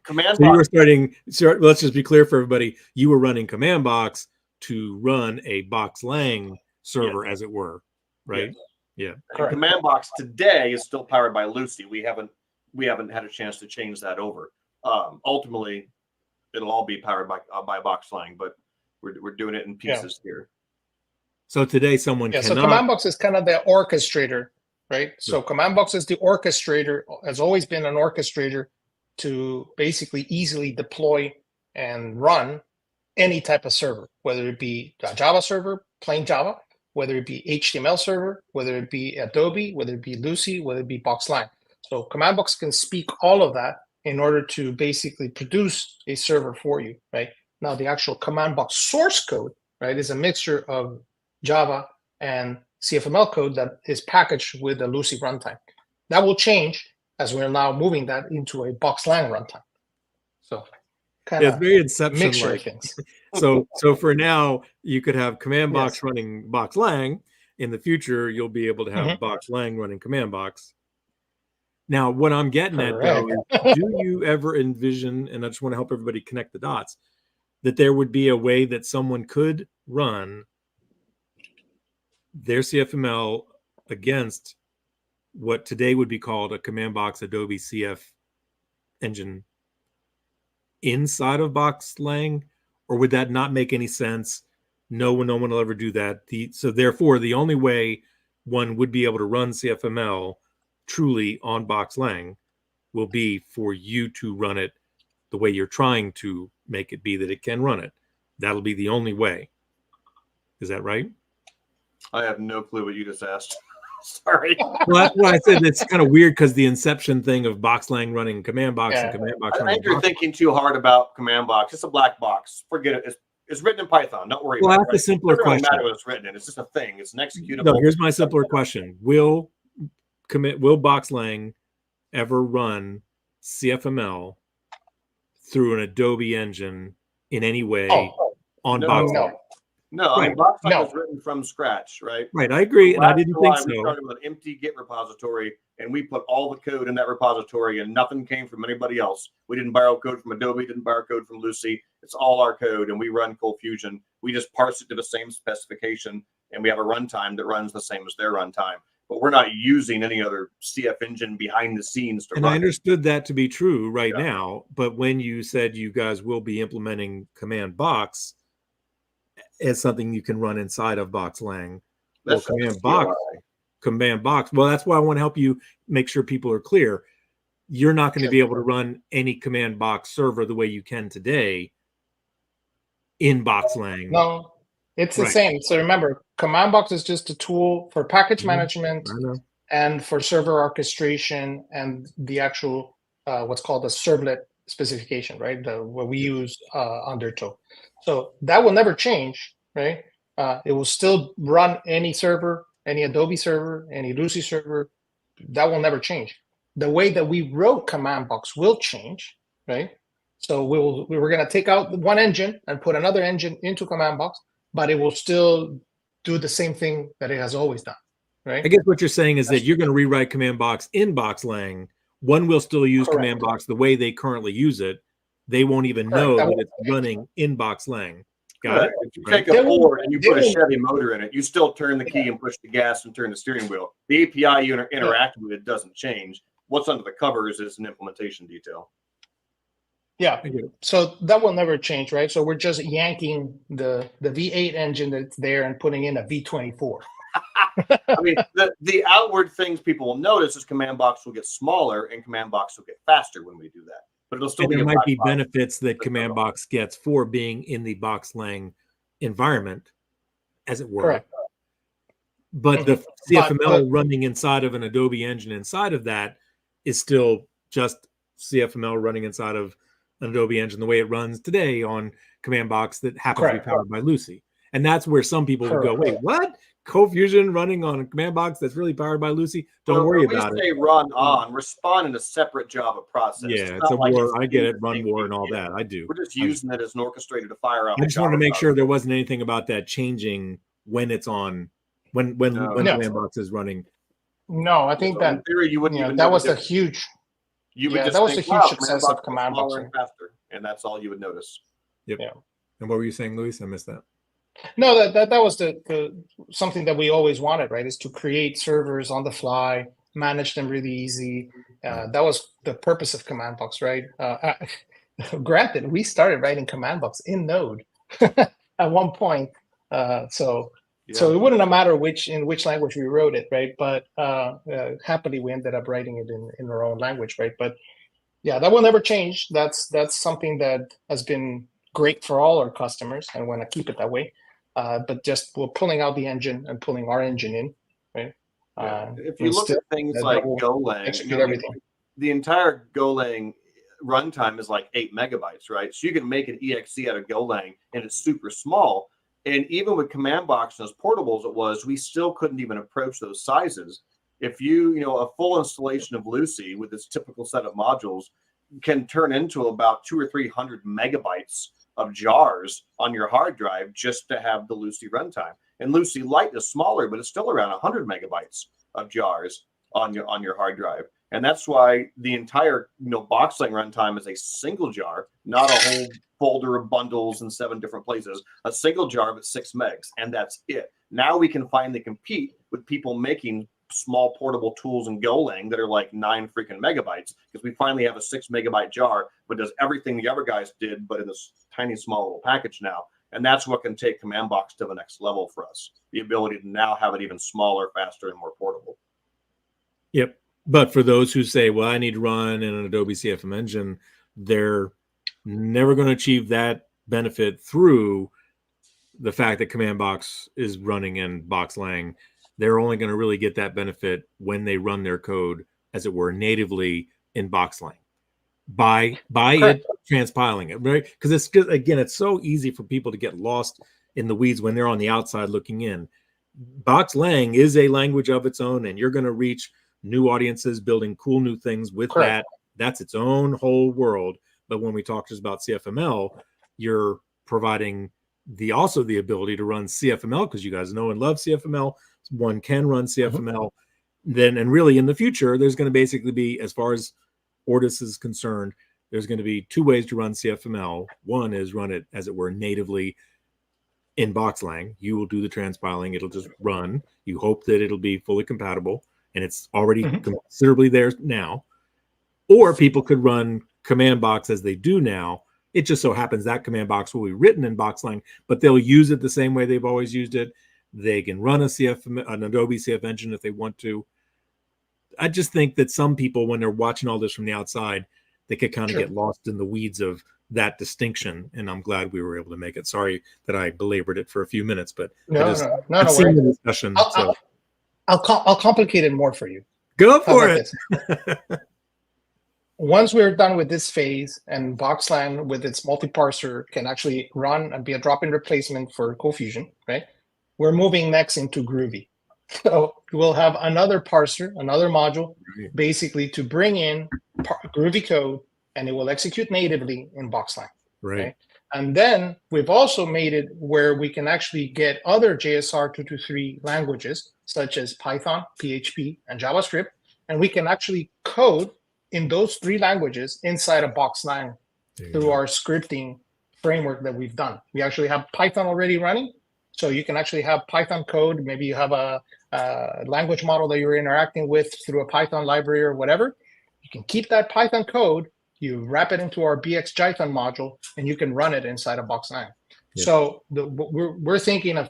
command box. You were starting. So let's just be clear for everybody. You were running command box to run a BoxLang server, as it were, right? Yeah. And command box today is still powered by Lucy. We haven't had a chance to change that over. Ultimately, it'll all be powered by BoxLang, but we're doing it in pieces here. So today someone Yeah, so cannot. command box is kind of the orchestrator, right? So command box is the orchestrator, has always been an orchestrator to basically easily deploy and run any type of server, whether it be a Java server, plain Java, whether it be HTML server, whether it be Adobe, whether it be Lucy, whether it be BoxLang. So command box can speak all of that in order to basically produce a server for you, right? Now the actual command box source code, right, is a mixture of Java and CFML code that is packaged with the Lucy runtime. That will change as we're now moving that into a BoxLang runtime. So kind Yeah, it's of very Inception mixture of like. things. So for now, you could have command box Yes. running BoxLang. In the future, you'll be able to have BoxLang running command box. Now, what I'm getting at though is, do you ever envision, and I just want to help everybody connect the dots, that there would be a way that someone could run their CFML against what today would be called a command box Adobe CF engine inside of BoxLang, or would that not make any sense? No one will ever do that. So therefore, the only way one would be able to run CFML truly on BoxLang will be for you to run it the way you're trying to make it be that it can run it. That'll be the only way. Is that right? I have no clue what you just asked. Sorry. Well, that's why I said it's kind of weird, because the Inception thing of BoxLang running command box and command box I running think you're box. thinking too hard about command box. It's a black box. Forget it. It's written in Python. Don't worry Well, about it. that's a simpler It doesn't really question. matter what it's written in. It's just a thing. It's an executable. No, here's my simpler question. Will BoxLang ever run CFML through an Adobe engine in any way on BoxLang? No, I mean, BoxLang was written from scratch, right? Right, I agree, and I didn't think so. We started with an empty Git repository, and we put all the code in that repository, and nothing came from anybody else. We didn't borrow code from Adobe, didn't borrow code from Lucy. It's all our code, and we run ColdFusion. We just parse it to the same specification, and we have a runtime that runs the same as their runtime. But we're not using any other CF engine behind the scenes to run. And I understood that to be true right now, but when you said you guys will be implementing command box as something you can run inside of BoxLang, well, command box. Well, that's why I want to help you make sure people are clear. You're not going to be able to run any command box server the way you can today in BoxLang. No, it's the same. So remember, command box is just a tool for package management and for server orchestration and the actual what's called the servlet specification, right? What we use Undertow. So that will never change, right? It will still run any server, any Adobe server, any Lucy server. That will never change. The way that we wrote command box will change, right? So we're going to take out one engine and put another engine into command box, but it will still do the same thing that it has always done, right? I guess what you're saying is that you're going to rewrite command box in BoxLang. One will still use command box the way they currently use it. They won't even know that it's running in BoxLang. Got it? If you take a Ford and you put a Chevy motor in it, you still turn the key and push the gas and turn the steering wheel. The API you interact with, it doesn't change. What's under the covers is an implementation detail. Yeah, so that will never change, right? So we're just yanking the V8 engine that's there and putting in a V24. I mean, the outward things people will notice is command box will get smaller and command box will get faster when we do that. But it'll still there might be benefits that command box gets for being in the BoxLang environment, as it were. Correct. But the CFML running inside of an Adobe engine inside of that is still just CFML running inside of an Adobe engine the way it runs today on command box that happens to be powered by Lucy. And that's where some people would go, wait, what? ColdFusion running on a command box that's really powered by Lucy? Don't worry about it. When we say run on, respond in a separate Java process. Yeah, it's a war. I get it, run war and all that. I do. We're just using it as an orchestrator to fire up. I just wanted to make sure there wasn't anything about that changing when it's on, when command box is running. No, I think that in theory, you wouldn't. That was a huge. That was a huge success of command box, and that's all you would notice. Yep. Yeah. And what were you saying, Luis? I missed that. No, that was the something that we always wanted, right? Is to create servers on the fly, manage them really easy. That was the purpose of command box, right? Granted, we started writing command box in Node at one point, so So it wouldn't matter in which language we wrote it, right? But happily, we ended up writing it in our own language, right? But yeah, that will never change. That's something that has been great for all our customers, and want to keep it that way. But just we're pulling out the engine and pulling our engine in, right? If you look at things like GoLang, execute everything. The entire GoLang runtime is like 8 megabytes, right? So you can make an exe out of GoLang, and it's super small. And even with command box and as portable as it was, we still couldn't even approach those sizes. If a full installation of Lucy with its typical set of modules can turn into about 200 or 300 megabytes of jars on your hard drive just to have the Lucy runtime. And Lucy Lite is smaller, but it's still around 100 megabytes of jars on your hard drive. And that's why the entire BoxLang runtime is a single jar, not a whole folder of bundles in 7 different places. A single jar with 6 megs, and that's it. Now we can finally compete with people making small portable tools in GoLang that are like 9 freaking megabytes, because we finally have a 6 megabyte jar, but does everything the other guys did, but in this tiny small little package now. And that's what can take command box to the next level for us. The ability to now have it even smaller, faster, and more portable. Yep. But for those who say, well, I need to run in an Adobe CFM engine, they're never going to achieve that benefit through the fact that command box is running in BoxLang. They're only going to really get that benefit when they run their code, as it were, natively in BoxLang by it transpiling it, right? Because it's so easy for people to get lost in the weeds when they're on the outside looking in. BoxLang is a language of its own, and you're going to reach new audiences building cool new things with that. That's its own whole world. But when we talk just about CFML, you're providing also the ability to run CFML, because you guys know and love CFML. One can run CFML. Then, and really in the future, there's going to basically be, as far as Ortus is concerned, there's going to be 2 ways to run CFML. One is run it, as it were, natively in BoxLang. You will do the transpiling. It'll just run. You hope that it'll be fully compatible, and it's already considerably there now. Or people could run command box as they do now. It just so happens that command box will be written in BoxLang, but they'll use it the same way they've always used it. They can run an Adobe CF engine if they want to. I just think that some people, when they're watching all this from the outside, they could kind of get lost in the weeds of that distinction. And I'm glad we were able to make it. Sorry that I belabored it for a few minutes, but no worry. The discussion. I'll complicate it more for you. Go for it. Once we're done with this phase, and BoxLang with its multi-parser can actually run and be a drop-in replacement for ColdFusion, right? We're moving next into Groovy. So we'll have another parser, another module, basically to bring in Groovy code, and it will execute natively in BoxLang. Right. Okay? And then we've also made it where we can actually get other JSR 223 languages, such as Python, PHP, and JavaScript, and we can actually code in those 3 languages inside of BoxLang through our scripting framework that we've done. We actually have Python already running, so you can actually have Python code. Maybe you have a language model that you're interacting with through a Python library or whatever. You can keep that Python code, you wrap it into our BX Jython module, and you can run it inside of BoxLang. Yeah. So we're thinking of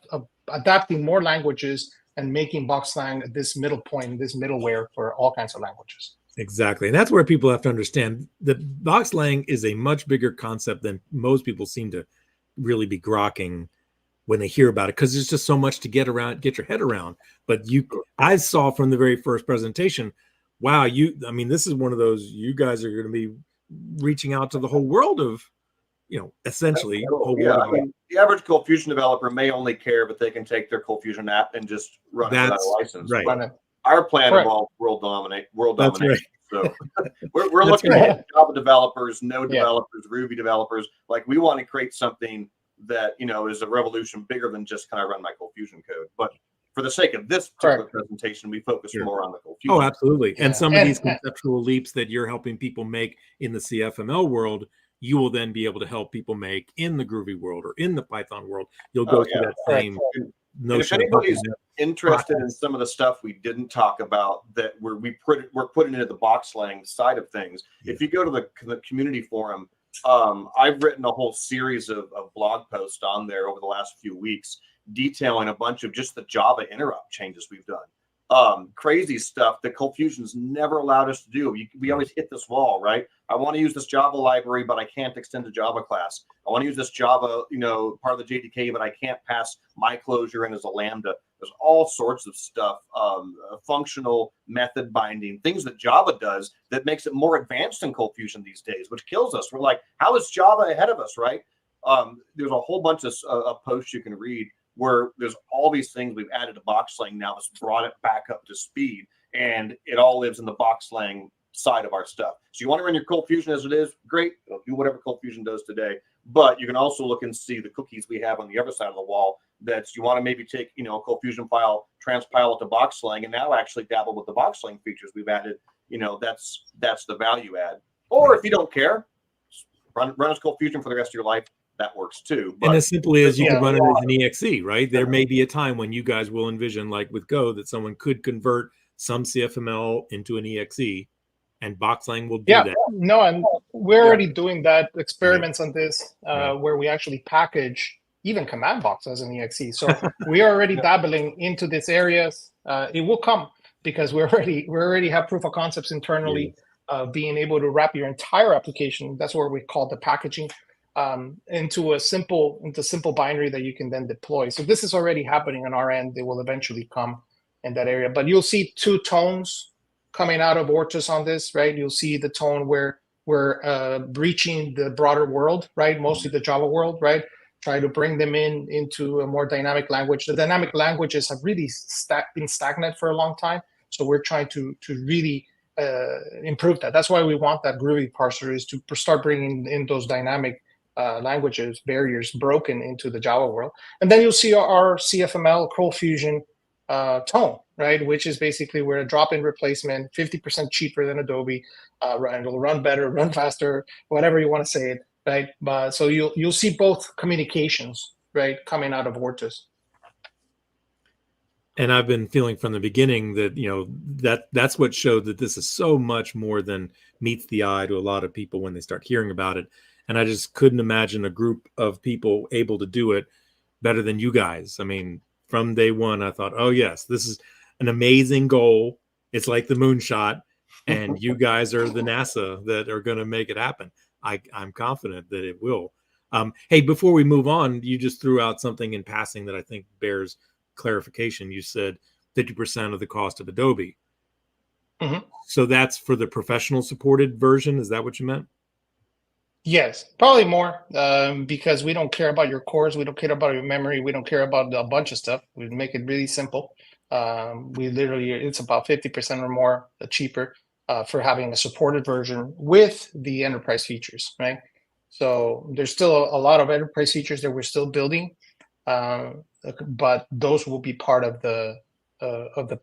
adapting more languages and making BoxLang this middle point, this middleware for all kinds of languages. Exactly. And that's where people have to understand that BoxLang is a much bigger concept than most people seem to really be grokking when they hear about it, because there's just so much to get your head around. But I saw from the very first presentation, wow, this is one of those, you guys are going to be reaching out to the whole world of, essentially. The average ColdFusion developer may only care if they can take their ColdFusion app and just run it without a license. Right. Our plan involves world domination. Right. So we're looking at Java developers, Node developers, Ruby developers. Like, we want to create something that is a revolution bigger than just can I run my ColdFusion code. But for the sake of this particular presentation, we focus more on the ColdFusion. Oh, absolutely. Yeah. And some of these conceptual leaps that you're helping people make in the CFML world, you will then be able to help people make in the Groovy world or in the Python world. You'll go through that same notion. If anybody's interested in some of the stuff we didn't talk about that we're putting into the BoxLang side of things, if you go to the community forum, I've written a whole series of blog posts on there over the last few weeks detailing a bunch of just the Java interrupt changes we've done. Crazy stuff that ColdFusion's never allowed us to do. We always hit this wall, right? I want to use this Java library, but I can't extend the Java class. I want to use this Java, part of the JDK, but I can't pass my closure in as a Lambda. There's all sorts of stuff, functional method binding, things that Java does that makes it more advanced in ColdFusion these days, which kills us. We're like, how is Java ahead of us, right? There's a whole bunch of posts you can read where there's all these things we've added to BoxLang now that's brought it back up to speed, and it all lives in the BoxLang side of our stuff. So you want to run your ColdFusion as it is, great. It'll do whatever ColdFusion does today. But you can also look and see the cookies we have on the other side of the wall that you want to maybe take, a ColdFusion file, transpile it to BoxLang, and now actually dabble with the BoxLang features we've added. That's the value add. Or if you don't care, run as ColdFusion for the rest of your life. That works too. But and as simply as you can run it as an EXE, right? There may be a time when you guys will envision, like with Go, that someone could convert some CFML into an EXE, and BoxLang will do that. No, and we're already doing that, experiments on this, where we actually package even command box as an EXE. So we are already dabbling into these areas. It will come because we already have proof of concepts internally of being able to wrap your entire application. That's what we call the packaging. Into simple binary that you can then deploy. So this is already happening on our end. They will eventually come in that area. But you'll see two tones coming out of Ortus on this, right? You'll see the tone where we're breaching the broader world, right? Mostly the Java world, right? Try to bring them into a more dynamic language. The dynamic languages have really been stagnant for a long time. So we're trying to really improve that. That's why we want that Groovy parser, is to start bringing in those dynamic languages, barriers broken into the Java world. And then you'll see our CFML ColdFusion tone, right? Which is basically we're a drop-in replacement, 50% cheaper than Adobe. It'll run better, run faster, whatever you want to say it, right? But so you'll see both communications, right, coming out of Ortus. And I've been feeling from the beginning that that's what showed that this is so much more than meets the eye to a lot of people when they start hearing about it. And I just couldn't imagine a group of people able to do it better than you guys. I mean, from day one, I thought, oh, yes, this is an amazing goal. It's like the moonshot. And you guys are the NASA that are going to make it happen. I'm confident that it will. Hey, before we move on, you just threw out something in passing that I think bears clarification. You said 50% of the cost of Adobe. Mm-hmm. So that's for the professional supported version. Is that what you meant? Yes, probably more, because we don't care about your cores, we don't care about your memory, we don't care about a bunch of stuff. We make it really simple. It's about 50% or more cheaper for having a supported version with the enterprise features, right? So there's still a lot of enterprise features that we're still building, but those will be part of the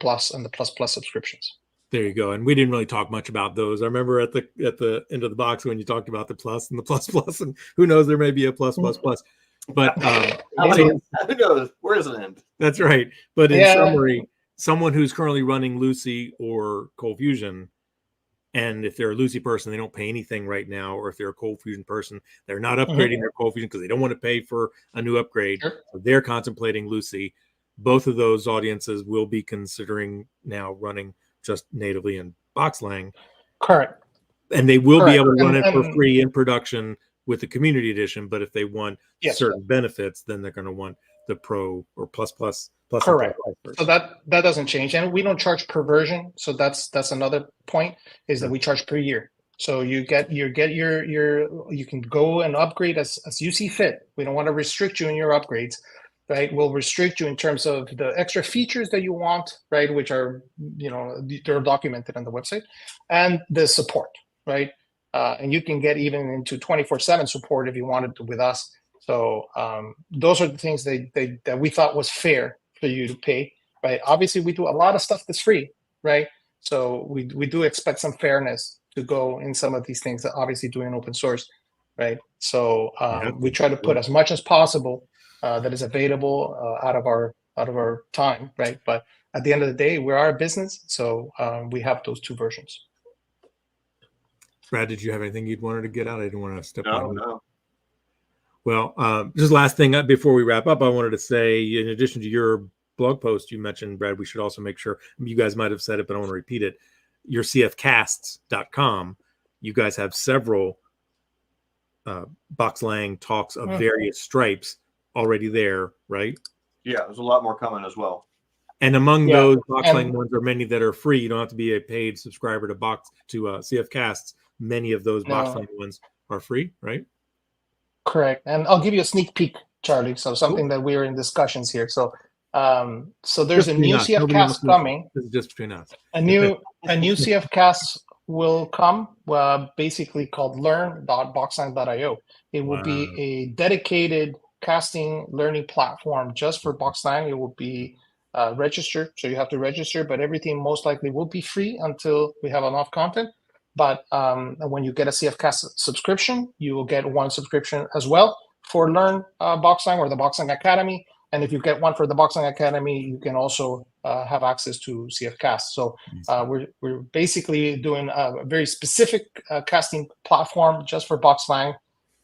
Plus and the Plus subscriptions. There you go. And we didn't really talk much about those. I remember at the end of the box when you talked about the Plus and the Plus, and who knows, there may be a Plus. But who knows? Where does it end? That's right. But in summary, someone who's currently running Lucy or ColdFusion, and if they're a Lucy person, they don't pay anything right now, or if they're a ColdFusion person, they're not upgrading their ColdFusion because they don't want to pay for a new upgrade. Sure. So they're contemplating Lucy. Both of those audiences will be considering now running just natively in BoxLang. Correct. And they will be able to run it for free in production with the community edition. But if they want certain benefits, then they're going to want the Pro or Plus. Correct. So that doesn't change. And we don't charge per version. So that's another point, is that we charge per year. So you can go and upgrade as you see fit. We don't want to restrict you in your upgrades. Right, we'll restrict you in terms of the extra features that you want, right, which are, they're documented on the website, and the support, right, and you can get even into 24/7 support if you wanted to with us. So those are the things that we thought was fair for you to pay, right? Obviously, we do a lot of stuff that's free, right? So we do expect some fairness to go in some of these things that obviously doing open source, right? So we try to put as much as possible that is available out of our time, right? But at the end of the day, we're our business, so we have those two versions. Brad, did you have anything you'd wanted to get out? I didn't want to step on. No. Well, just last thing before we wrap up, I wanted to say, in addition to your blog post you mentioned, Brad, we should also make sure, you guys might have said it, but I want to repeat it. Your cfcasts.com, you guys have several BoxLang talks of various stripes already there, right? Yeah, there's a lot more coming as well. And among those BoxLang ones are many that are free. You don't have to be a paid subscriber to CFcasts. Many of those BoxLang ones are free, right? Correct. And I'll give you a sneak peek, Charlie. So something that we're in discussions here. So there's a new CFcast coming. This is just between us. A new CFcast will come, basically called learn.boxlang.io. It will be a dedicated casting learning platform just for BoxLang. It will be registered, so you have to register, but everything most likely will be free until we have enough content. But when you get a CFcast subscription, you will get one subscription as well for Learn BoxLang or the BoxLang Academy. And if you get one for the BoxLang Academy, you can also have access to CFcast. So we're basically doing a very specific casting platform just for BoxLang,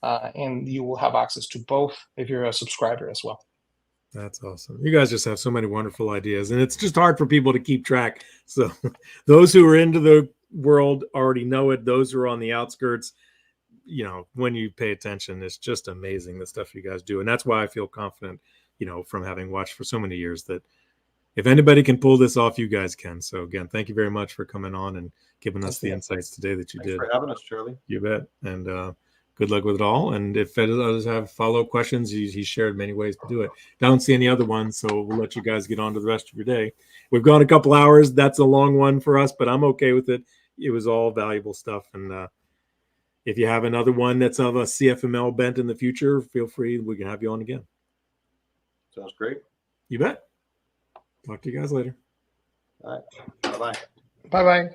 and you will have access to both if you're a subscriber as well. That's awesome. You guys just have so many wonderful ideas, and it's just hard for people to keep track. So those who are into the world already know it. Those who are on the outskirts, you know, when you pay attention, it's just amazing the stuff you guys do. And that's why I feel confident, you know, from having watched for so many years, that if anybody can pull this off, you guys can. So again, thank you very much for coming on and giving us the insights today that you did. Thanks for having us, Charlie. You bet. And good luck with it all. And if others have follow-up questions, he shared many ways to do it. Don't see any other ones, so we'll let you guys get on to the rest of your day. We've gone a couple hours. That's a long one for us, but I'm okay with it. It was all valuable stuff. And if you have another one that's of a CFML bent in the future, feel free. We can have you on again. Sounds great. You bet. Talk to you guys later. All right. Bye-bye. Bye-bye.